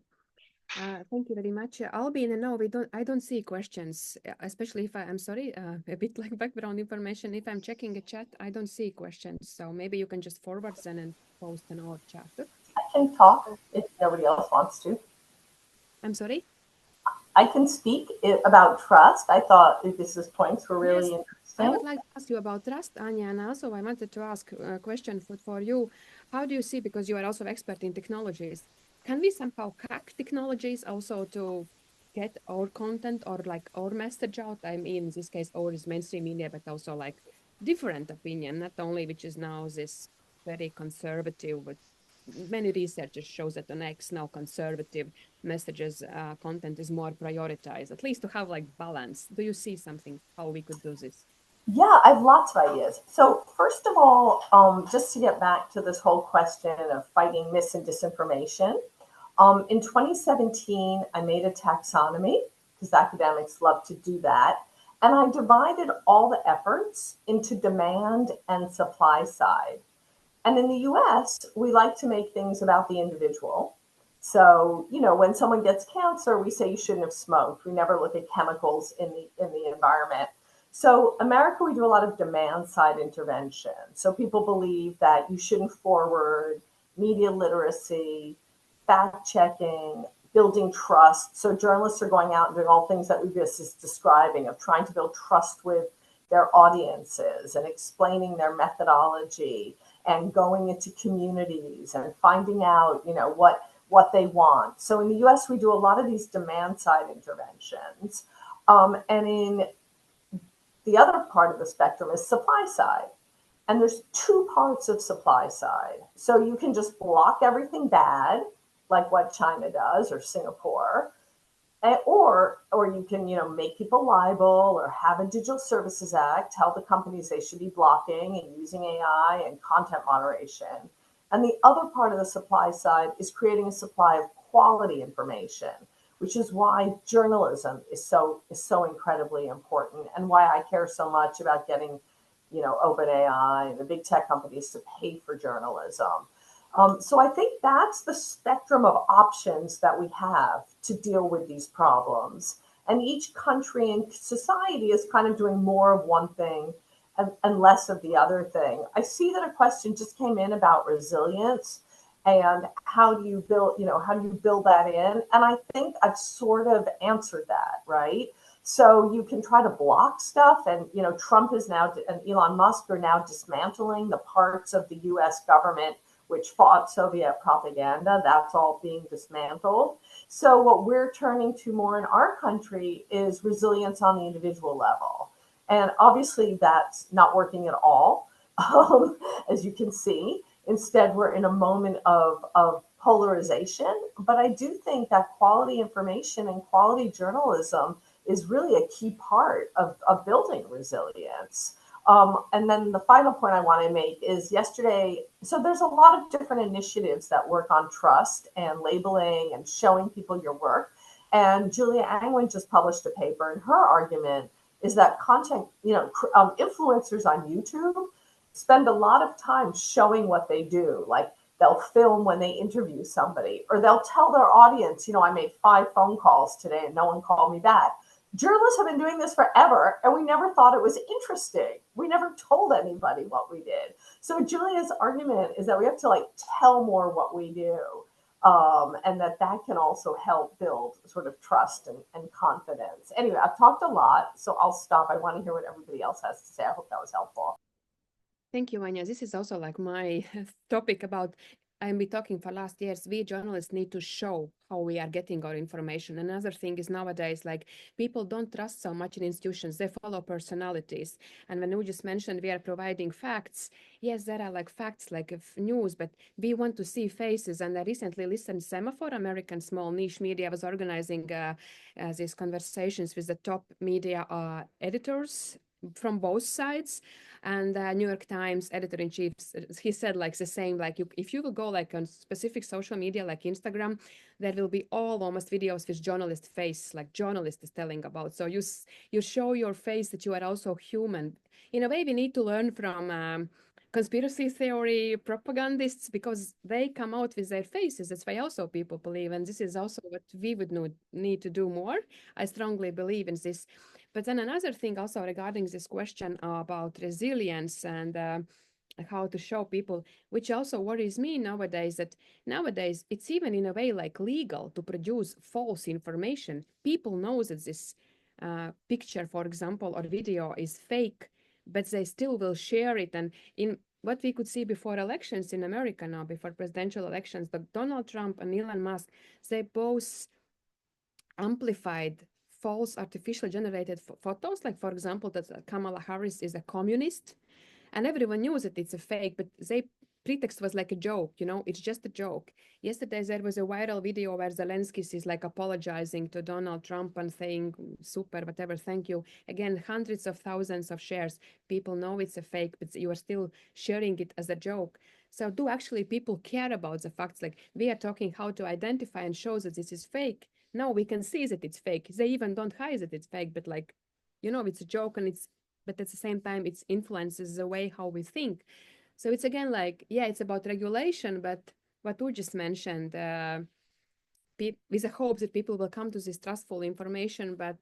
Thank you very much. Albin, no, I don't see questions, especially if I'm sorry, a bit like background information. If I'm checking a chat, I don't see questions. So maybe you can just forward them and post in our chat. I can talk if nobody else wants to. I'm sorry? I can speak about trust. I thought Ibis's points were really Yes. interesting. I would like to ask you about trust, Anya, and also I wanted to ask a question for you. How do you see, because you are also expert in technologies, can we somehow hack technologies also to get our content or like our message out? I mean, in this case, our is mainstream media, but also like different opinion, not only which is now this very conservative, but many researchers shows that the next now conservative messages content is more prioritized, at least to have like balance. Do you see something how we could do this? Yeah, I have lots of ideas. So first of all, just to get back to this whole question of fighting mis and disinformation, in 2017, I made a taxonomy because academics love to do that. And I divided all the efforts into demand and supply side. And in the US, we like to make things about the individual. So, when someone gets cancer, we say you shouldn't have smoked. We never look at chemicals in the environment. So, America, we do a lot of demand side intervention. So, people believe that you shouldn't forward media literacy, fact checking, building trust. So, journalists are going out and doing all things that Ubis is describing of trying to build trust with their audiences and explaining their methodology and going into communities and finding out, what they want. So in the US, we do a lot of these demand side interventions. And in the other part of the spectrum is supply side. And there's two parts of supply side. So you can just block everything bad, like what China does or Singapore, or you can make people liable or have a Digital Services Act, tell the companies they should be blocking and using AI and content moderation. And the other part of the supply side is creating a supply of quality information, which is why journalism is so incredibly important and why I care so much about getting OpenAI and the big tech companies to pay for journalism. So I think that's the spectrum of options that we have to deal with these problems. And each country and society is kind of doing more of one thing and less of the other thing. I see that a question just came in about resilience and how do you build that in? And I think I've sort of answered that, right? So you can try to block stuff, and Trump is now and Elon Musk are now dismantling the parts of the US government which fought Soviet propaganda. That's all being dismantled. So what we're turning to more in our country is resilience on the individual level. And obviously that's not working at all, as you can see. Instead, we're in a moment of polarization. But I do think that quality information and quality journalism is really a key part of building resilience. And then the final point I want to make is yesterday, so there's a lot of different initiatives that work on trust and labeling and showing people your work. And Julia Angwin just published a paper, and her argument is that content, influencers on YouTube spend a lot of time showing what they do. Like they'll film when they interview somebody, or they'll tell their audience, I made 5 phone calls today and no one called me back. Journalists have been doing this forever, and we never thought it was interesting. We never told anybody what we did. So Julia's argument is that we have to tell more what we do, and that can also help build sort of trust and confidence. Anyway, I've talked a lot, so I'll stop. I want to hear what everybody else has to say. I hope that was helpful. Thank you, Anya. This is also like my topic about, I've been talking for last years, we journalists need to show how we are getting our information. Another thing is nowadays, people don't trust so much in institutions. They follow personalities. And when you just mentioned we are providing facts, yes, there are facts news, but we want to see faces. And I recently listened, Semaphore, American small niche media, was organizing these conversations with the top media editors from both sides. And New York Times editor-in-chief, he said the same, if you will go on specific social media like Instagram, there will be almost videos with journalist face, journalist is telling about. So you show your face that you are also human. In a way, we need to learn from conspiracy theory propagandists, because they come out with their faces. That's why also people believe, and this is also what we would need to do more. I strongly believe in this. But then another thing also regarding this question about resilience and how to show people, which also worries me nowadays, that nowadays it's even in a way like legal to produce false information. People know that this picture, for example, or video is fake, but they still will share it. And in what we could see before elections in America now, before presidential elections, that Donald Trump and Elon Musk, they both amplified false artificial generated photos, like for example that Kamala Harris is a communist, and everyone knew that it's a fake, but they pretext was like a joke, it's just a joke. Yesterday there was a viral video where Zelensky is like apologizing to Donald Trump and saying super whatever, thank you. Again, hundreds of thousands of shares. People know it's a fake, but you are still sharing it as a joke. So do actually people care about the facts? Like we are talking how to identify and show that this is fake. Now we can see that it's fake. They even don't hide that it's fake, but like, it's a joke, and but at the same time, it influences the way how we think. So it's again like, yeah, it's about regulation, but what you just mentioned, with the hope that people will come to this trustful information, but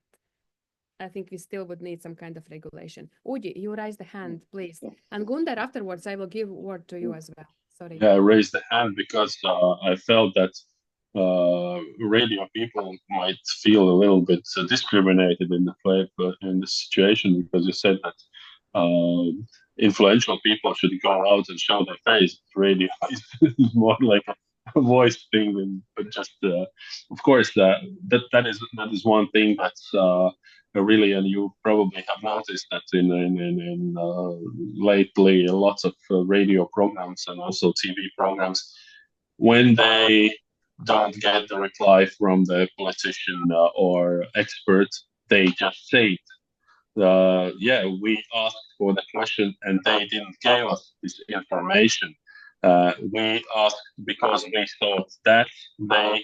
I think we still would need some kind of regulation. Udi, you raise the hand, please. And Gundar, afterwards, I will give word to you as well. Sorry. Yeah, I raised the hand because I felt that radio people might feel a little bit discriminated in the situation, because you said that influential people should go out and show their face. Radio is more like a voice thing, but just of course that is one thing that's really, and you probably have noticed that in lately lots of radio programs and also TV programs, when they don't get the reply from the politician or expert, they just say it. Yeah, we asked for the question and they didn't give us this information. We asked because we thought that they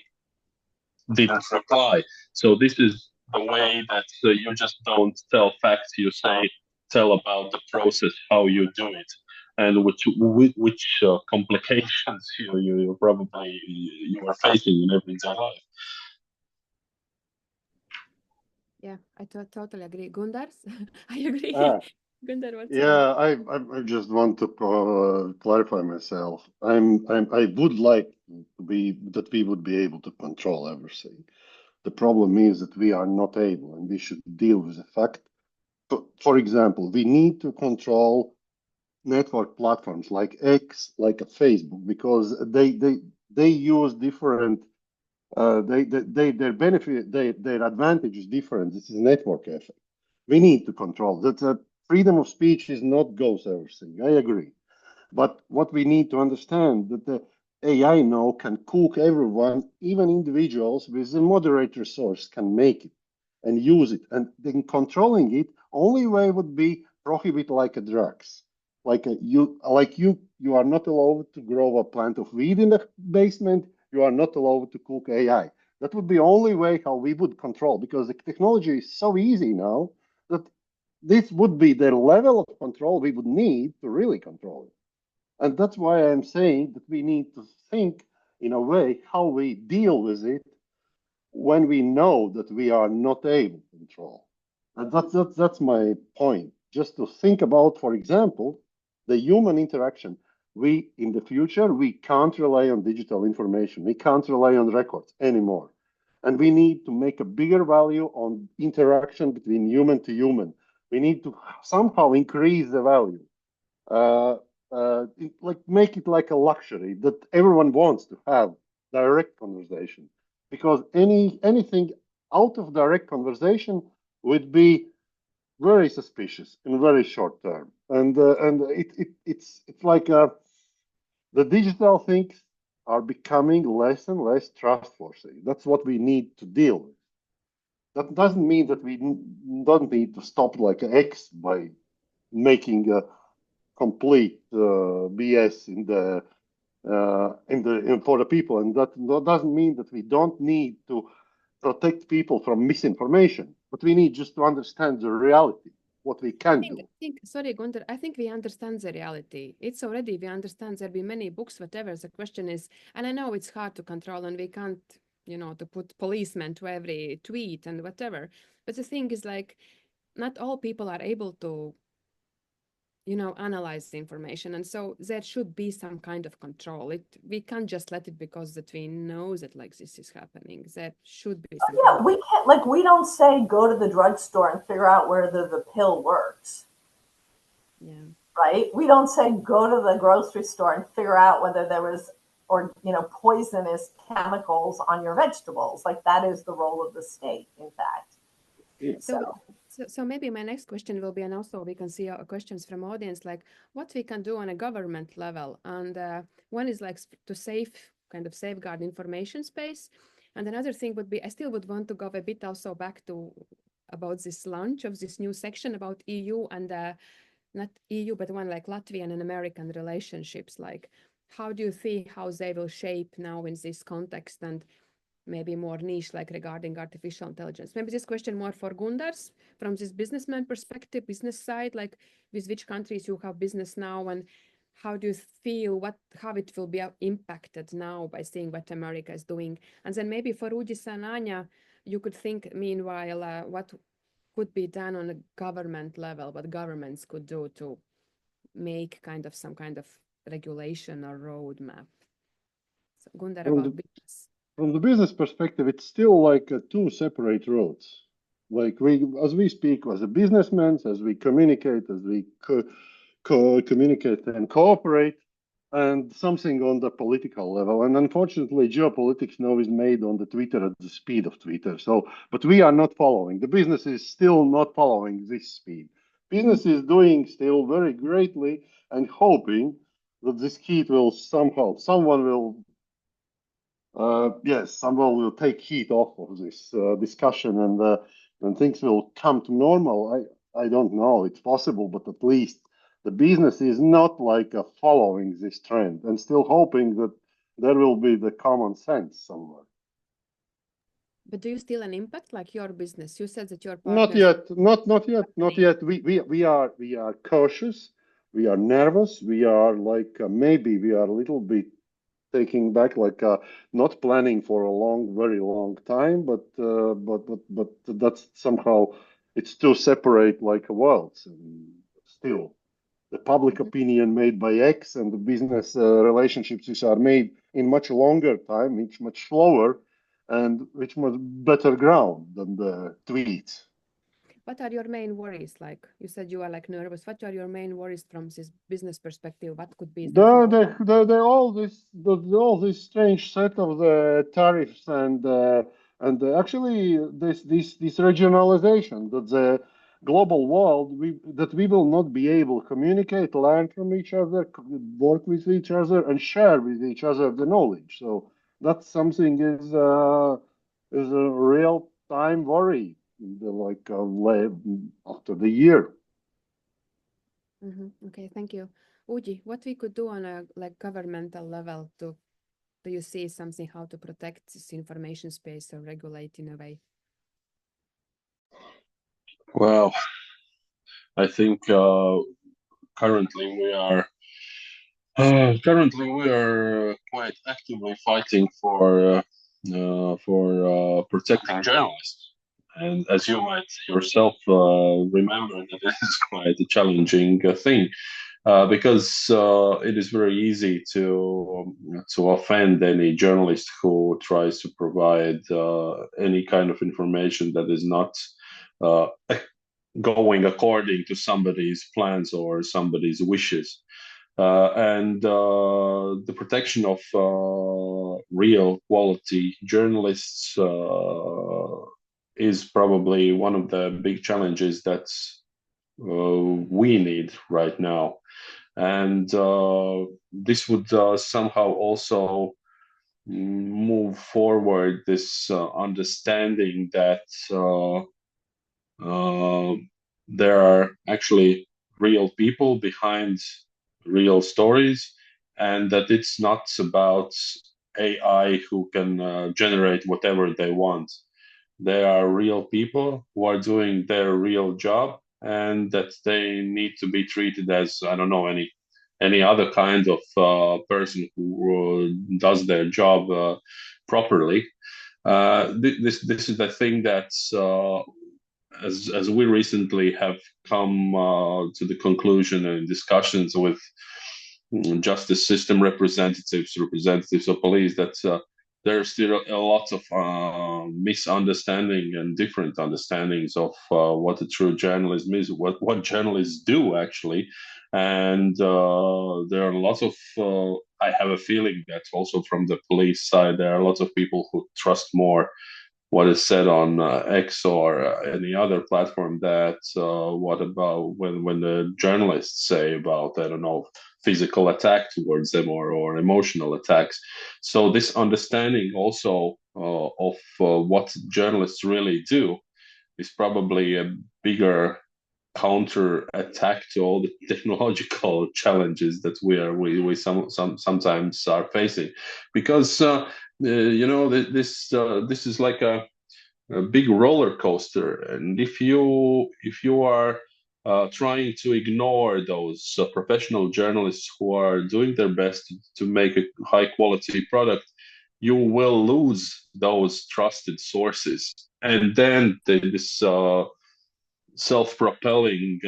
didn't reply. So this is the way that you just don't tell facts. You tell about the process, how you do it, and which complications you probably you are facing in everyday life. Yeah, I totally agree. Gundar, I agree. Gundar, what's Yeah, I just want to clarify myself. I would like to be that we would be able to control everything. The problem is that we are not able, and we should deal with the fact. For example, we need to control network platforms like X, like a Facebook, because they use different. Their benefit, their advantage is different. This is a network effect. We need to control that. Freedom of speech is not goes everything. I agree, but what we need to understand that the AI now can cook everyone, even individuals with a moderator source can make it and use it. And then controlling it, only way would be prohibit like a drugs. You are not allowed to grow a plant of weed in the basement. You are not allowed to cook AI. That would be the only way how we would control, because the technology is so easy now that this would be the level of control we would need to really control it. And that's why I'm saying that we need to think in a way how we deal with it when we know that we are not able to control. And that's my point. Just to think about, for example, the human interaction. In the future, we can't rely on digital information. We can't rely on records anymore. And we need to make a bigger value on interaction between human to human. We need to somehow increase the value, make it like a luxury that everyone wants to have direct conversation, because anything out of direct conversation would be very suspicious in very short term, and it's like the digital things are becoming less and less trustworthy. That's what we need to deal with. That doesn't mean that we don't need to stop like X by making a complete BS for the people, and that doesn't mean that we don't need to protect people from misinformation. But we need just to understand the reality. what we can do. Sorry, Gunther, I think we understand the reality. It's already, we understand there'll be many books, whatever. The question is, and I know it's hard to control and we can't, to put policemen to every tweet and whatever. But the thing is like, not all people are able to, analyze the information. And so there should be some kind of control. We can't just let it because that we know that like this is happening. There should be some kind of... we can't, like, we don't say go to the drugstore and figure out where the pill works. Yeah. Right? We don't say go to the grocery store and figure out whether there was poisonous chemicals on your vegetables. Like, that is the role of the state, in fact. Yeah. So maybe my next question will be, and also we can see questions from audience, like what we can do on a government level. And one is like to safeguard information space. And another thing would be, I still would want to go a bit also back to about this launch of this new section about EU and not EU, but one like Latvian and American relationships. Like, how do you see how they will shape now in this context, and maybe more niche, like regarding artificial intelligence? Maybe this question more for Gundars from this businessman perspective, business side, like with which countries you have business now, and how do you feel how it will be impacted now by seeing what America is doing? And then maybe for Udis and Anya, you could think meanwhile what could be done on a government level, what governments could do to make some kind of regulation or roadmap. So Gundar, about business. From the business perspective, it's still like two separate roads. Like as we speak as a businessman, as we communicate, as we communicate and cooperate, and something on the political level. And unfortunately, geopolitics now is made on the Twitter at the speed of Twitter. But we are not following. The business is still not following this speed. Business is doing still very greatly and hoping that this heat will someone will take heat off of this discussion and things will come to normal. I don't know. It's possible, but at least the business is not like following this trend and still hoping that there will be the common sense somewhere. But do you still an impact like your business? You said that your partners... Not yet. We are cautious. We are nervous. We are like maybe we are a little bit taking back, like not planning for a very long time, but that's somehow it's too separate like worlds. And still, the public opinion made by X and the business relationships which are made in much longer time, much slower, and which much better ground than the tweets. What are your main worries? Like you said, you are like nervous. What are your main worries from this business perspective? What could be all this strange set of the tariffs and actually this regionalization, that the global world that we will not be able to communicate, learn from each other, work with each other, and share with each other the knowledge. So that's something is a real time worry. After the year. Okay, thank you. Uji, what we could do on a governmental level do you see something how to protect this information space or regulate in a way? Well, I think currently we are quite actively fighting for protecting journalists. And as you might yourself remember, that is quite a challenging thing because it is very easy to offend any journalist who tries to provide any kind of information that is not going according to somebody's plans or somebody's wishes. And the protection of real quality journalists is probably one of the big challenges that we need right now. And this would somehow also move forward this understanding that there are actually real people behind real stories, and that it's not about AI who can generate whatever they want. They are real people who are doing their real job, and that they need to be treated as, I don't know, any other kind of person who does their job properly. This is the thing that as we recently have come to the conclusion in discussions with justice system representatives of police, that there's still a lot of misunderstanding and different understandings of what a true journalism is, what journalists do actually. And there are lots of, I have a feeling that also from the police side, there are lots of people who trust more what is said on X or any other platform that what about when the journalists say about, I don't know, physical attack towards them or emotional attacks. So this understanding also of what journalists really do is probably a bigger counter attack to all the technological challenges that we sometimes are facing, because this is like a big roller coaster, and if you are trying to ignore those professional journalists who are doing their best to make a high quality product, you will lose those trusted sources, and then this self-propelling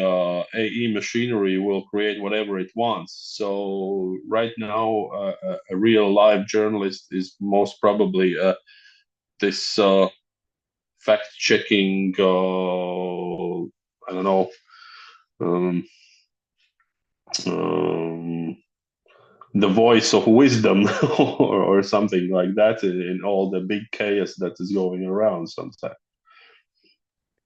AE machinery will create whatever it wants. So right now, a real live journalist is most probably this fact-checking, I don't know, the voice of wisdom or something like that in all the big chaos that is going around sometimes.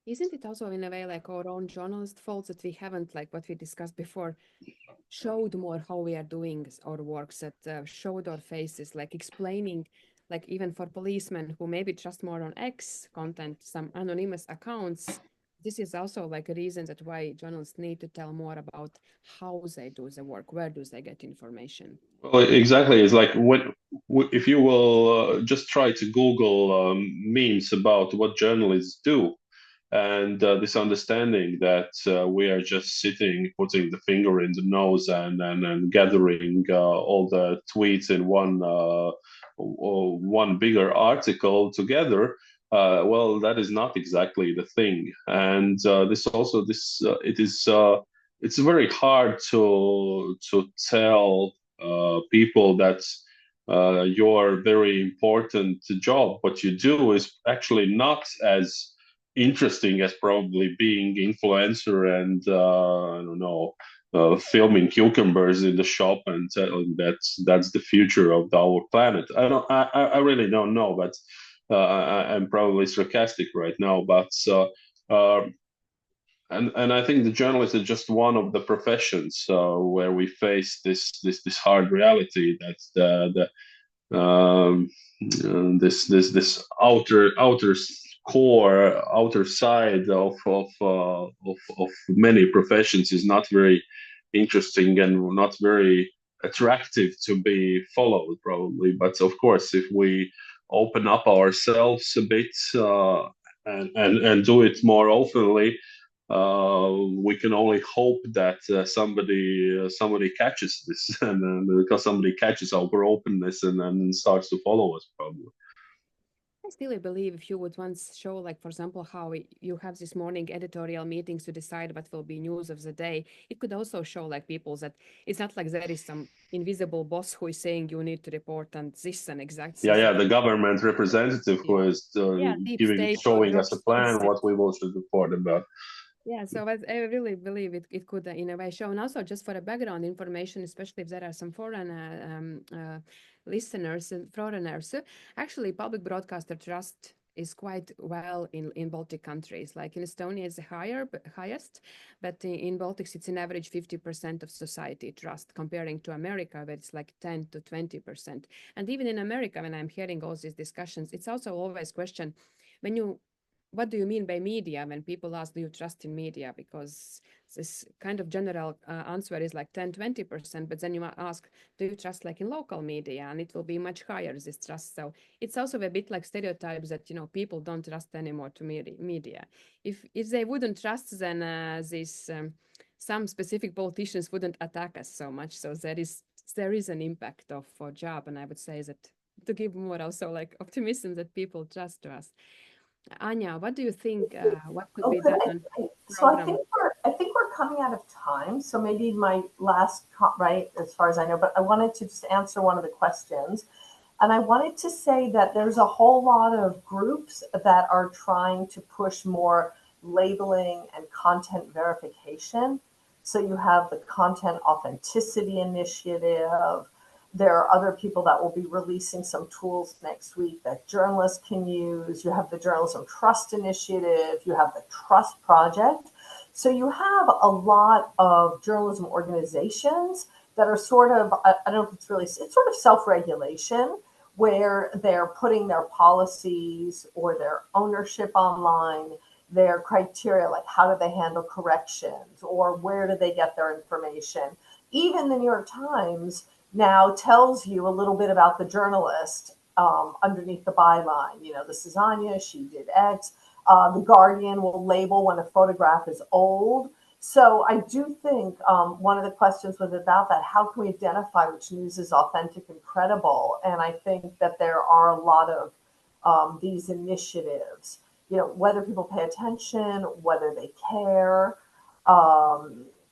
Isn't it also in a way like our own journalist faults that we haven't, like what we discussed before, showed more how we are doing our works, that showed our faces, like explaining, like even for policemen who maybe trust more on X content, some anonymous accounts. This is also like a reason that why journalists need to tell more about how they do the work, where do they get information. Well, exactly. It's like if you will just try to Google memes about what journalists do, and this understanding that we are just sitting, putting the finger in the nose and gathering all the tweets in one bigger article together. Well, that is not exactly the thing, and it's very hard to tell people that your very important job, what you do, is actually not as interesting as probably being influencer and I don't know, filming cucumbers in the shop and telling that's the future of our planet. I really don't know, but I'm probably sarcastic right now. But and I think the journalist is just one of the professions where we face this hard reality that this outer core, outer side of many professions is not very interesting and not very attractive to be followed, probably. But of course, if we open up ourselves a bit and do it more openly, we can only hope that somebody catches this, and because somebody catches our openness and starts to follow us, probably. I still believe if you would once show, like, for example, how you have this morning editorial meetings to decide what will be news of the day, it could also show like people that it's not like there is some invisible boss who is saying you need to report on this and exact. Yeah, the government representative who is showing us a plan what we will should report about. Yeah, so I really believe it could in a way show. And also just for a background information, especially if there are some foreign listeners and foreigners, actually public broadcaster trust is quite well in Baltic countries. Like in Estonia, it's the highest, but in Baltics, it's an average 50% of society trust, comparing to America, where it's like 10 to 20%. And even in America, when I'm hearing all these discussions, it's also always question when you what do you mean by media when people ask, do you trust in media? Because this kind of general answer is like 10-20%, but then you ask, do you trust like in local media? And it will be much higher, this trust. So it's also a bit like stereotypes that, you know, people don't trust anymore to media. If they wouldn't trust, then some specific politicians wouldn't attack us so much. So there is an impact of job, and I would say that to give more also like optimism that people trust to us. Anya, what do you think? What could be done on program? I think we're coming out of time. So maybe my last right, as far as I know, but I wanted to just answer one of the questions. And I wanted to say that there's a whole lot of groups that are trying to push more labeling and content verification. So you have the Content Authenticity Initiative. There are other people that will be releasing some tools next week that journalists can use. You have the Journalism Trust Initiative. You have the Trust Project. So you have a lot of journalism organizations that are sort of, I don't know if it's really, it's sort of self-regulation, where they're putting their policies or their ownership online, their criteria, like how do they handle corrections or where do they get their information. Even the New York Times now tells you a little bit about the journalist underneath the byline. You know, this is Anya, she did X. The Guardian will label when a photograph is old. So I do think one of the questions was about that. How can we identify which news is authentic and credible? And I think that there are a lot of these initiatives, you know, whether people pay attention, whether they care.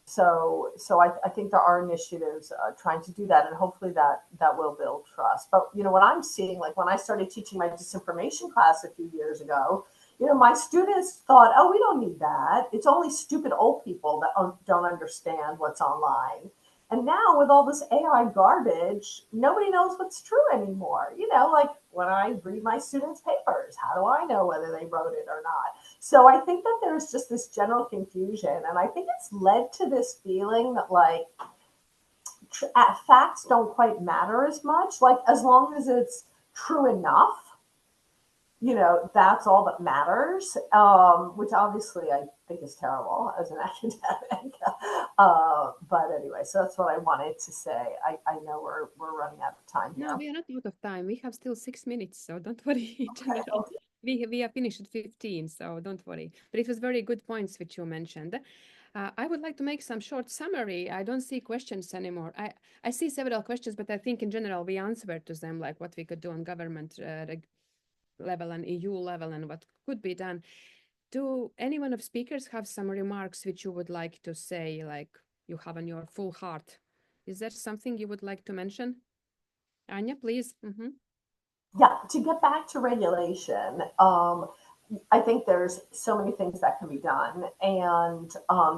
So I think there are initiatives trying to do that, and hopefully that will build trust. But, you know, what I'm seeing, like when I started teaching my disinformation class a few years ago, you know, my students thought, oh, we don't need that. It's only stupid old people that don't understand what's online. And now with all this AI garbage, nobody knows what's true anymore. You know, like when I read my students' papers, how do I know whether they wrote it or not? So I think that there's just this general confusion. And I think it's led to this feeling that like facts don't quite matter as much. Like as long as it's true enough, you know, that's all that matters, which obviously I think is terrible as an academic. But anyway, so that's what I wanted to say. I know we're running out of time here. No, we are not out of time. We have still 6 minutes, so don't worry. Okay. We are finished at 15, so don't worry. But it was very good points which you mentioned. I would like to make some short summary. I don't see questions anymore. I see several questions, but I think in general we answered to them, like what we could do on government level and EU level and what could be done. Do any one of speakers have some remarks which you would like to say, like you have on your full heart? Is there something you would like to mention? Anya, please. Mm-hmm. Yeah, to get back to regulation, I think there's so many things that can be done. And,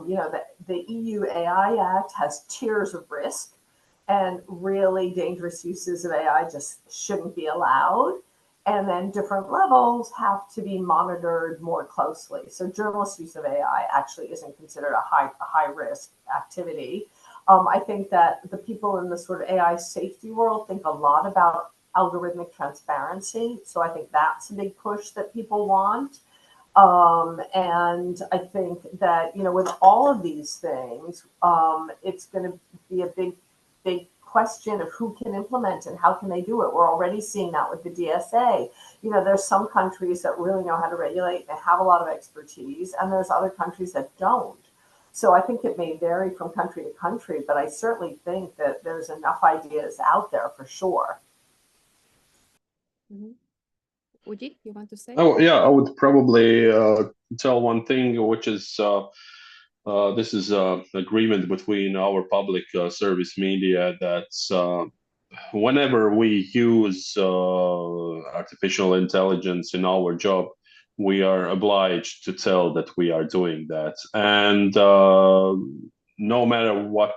you know, the EU AI Act has tiers of risk, and really dangerous uses of AI just shouldn't be allowed. And then different levels have to be monitored more closely. So journalist use of AI actually isn't considered a high risk activity. I think that the people in the sort of AI safety world think a lot about algorithmic transparency. So I think that's a big push that people want. And I think that, you know, with all of these things, it's going to be a big question of who can implement and how can they do it. We're already seeing that with the DSA. You know, there's some countries that really know how to regulate, they have a lot of expertise, and there's other countries that don't. So I think it may vary from country to country, but I certainly think that there's enough ideas out there for sure. Mm-hmm. Uji, you want to say? Oh, yeah, I would probably tell one thing, which is this is an agreement between our public service media that whenever we use artificial intelligence in our job, we are obliged to tell that we are doing that. And no matter what,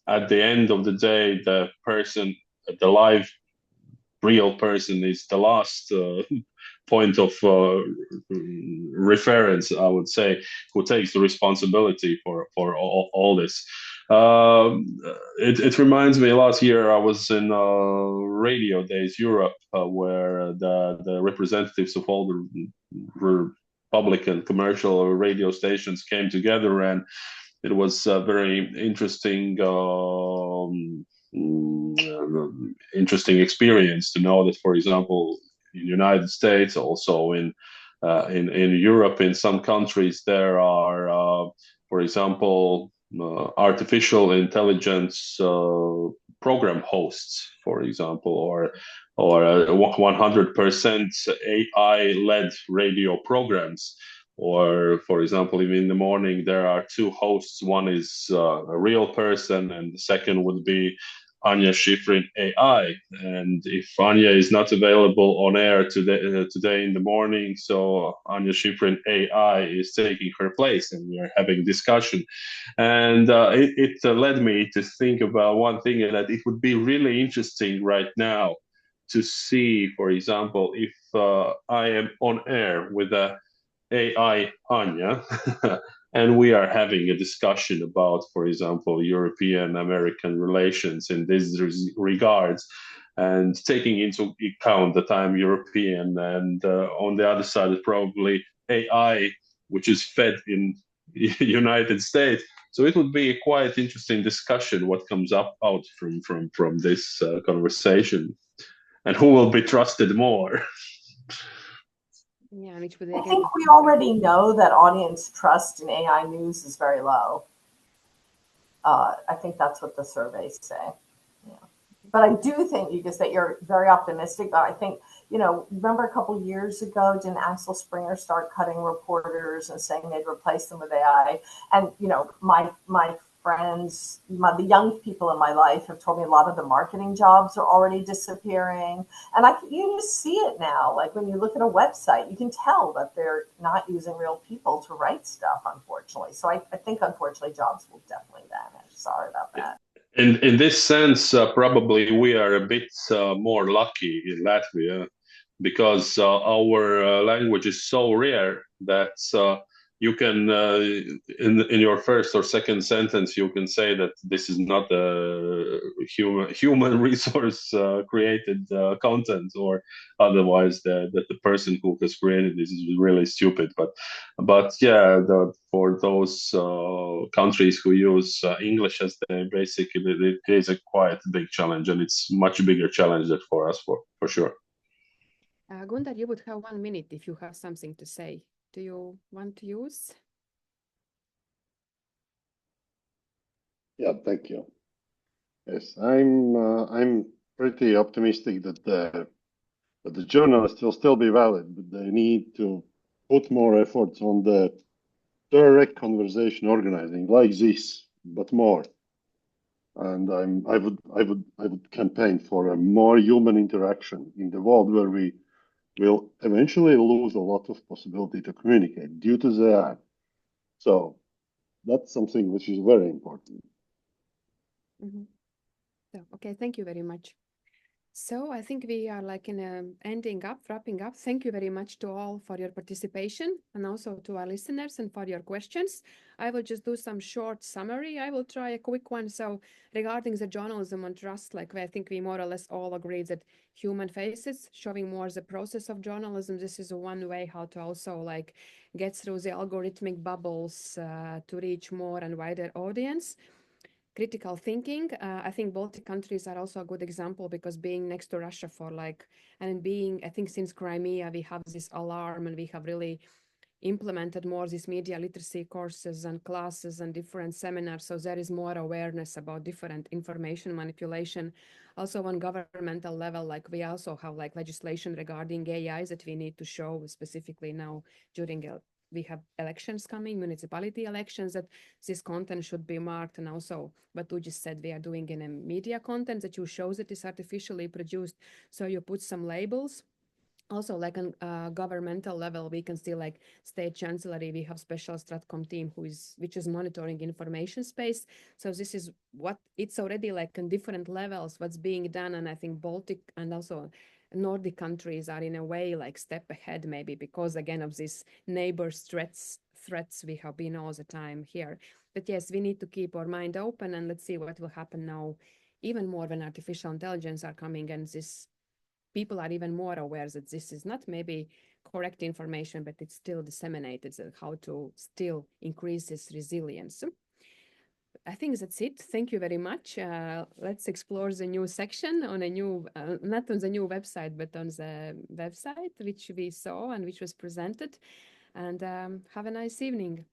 at the end of the day, the person, the live real person is the last point of reference, I would say, who takes the responsibility for all this. It reminds me. Last year I was in Radio Days Europe, where the representatives of all the public and commercial radio stations came together, and it was a very interesting experience to know that, for example, in the United States, also in Europe, in some countries, there are, for example, artificial intelligence program hosts, for example, or 100% AI-led radio programs. Or, for example, even in the morning, there are two hosts. One is a real person, and the second would be Anya Schifrin AI. And if Anya is not available on air today in the morning, so Anya Schifrin AI is taking her place, and we are having discussion. And it led me to think about one thing, that it would be really interesting right now to see, for example, if I am on air with a AI Anya, and we are having a discussion about, for example, European-American relations in these regards, and taking into account that I'm European, and on the other side is probably AI, which is fed in United States. So it would be a quite interesting discussion what comes out from this conversation, and who will be trusted more. Yeah, which would I think we already know that audience trust in AI news is very low. I think that's what the surveys say. Yeah. But I do think, you just that you're very optimistic. But I think, remember a couple of years ago, didn't Axel Springer start cutting reporters and saying they'd replace them with AI? And, my friends, the young people in my life have told me a lot of the marketing jobs are already disappearing. And you just see it now. Like when you look at a website, you can tell that they're not using real people to write stuff, unfortunately. So I think, unfortunately, jobs will definitely vanish. Sorry about that. In this sense, probably we are a bit more lucky in Latvia, because our language is so rare that you can, in your first or second sentence, you can say that this is not a human resource created content, or otherwise that the person who has created this is really stupid. But yeah, for those countries who use English as their basic, it is a quite big challenge, and it's much bigger challenge than for us, for sure. Gunnar, you would have 1 minute if you have something to say. Do you want to use? Yeah, thank you. Yes, I'm pretty optimistic that the journalists will still be valid, but they need to put more efforts on the direct conversation organizing like this, but more. And I would campaign for a more human interaction in the world where we will eventually lose a lot of possibility to communicate due to the AI. So that's something which is very important. Mm-hmm. So, okay, thank you very much. So I think we are like in a wrapping up. Thank you very much to all for your participation, and also to our listeners and for your questions. I will just do some short summary. I will try a quick one. So regarding the journalism and trust, like I think we more or less all agree that human faces showing more the process of journalism. This is one way how to also like get through the algorithmic bubbles to reach more and wider audience. Critical thinking. I think Baltic countries are also a good example, because being next to Russia I think since Crimea, we have this alarm, and we have really implemented more these media literacy courses and classes and different seminars. So there is more awareness about different information manipulation. Also on governmental level, like we also have like legislation regarding AIs that we need to show specifically now during we have elections coming, municipality elections, that this content should be marked. And also what you just said, we are doing in a media content that you show that is artificially produced. So you put some labels. Also, like on governmental level, we can see like state chancellery, we have special Stratcom team which is monitoring information space. So this is what it's already like on different levels, what's being done. And I think Baltic and also Nordic countries are in a way like step ahead, maybe because again of this neighbors threats threats we have been all the time here. But yes, we need to keep our mind open, and let's see what will happen now, even more when artificial intelligence are coming, and this people are even more aware that this is not maybe correct information, but it's still disseminated, so how to still increase this resilience. I think that's it. Thank you very much. Let's explore the new section on a new, not on the new website, but on the website, which we saw and which was presented. And have a nice evening.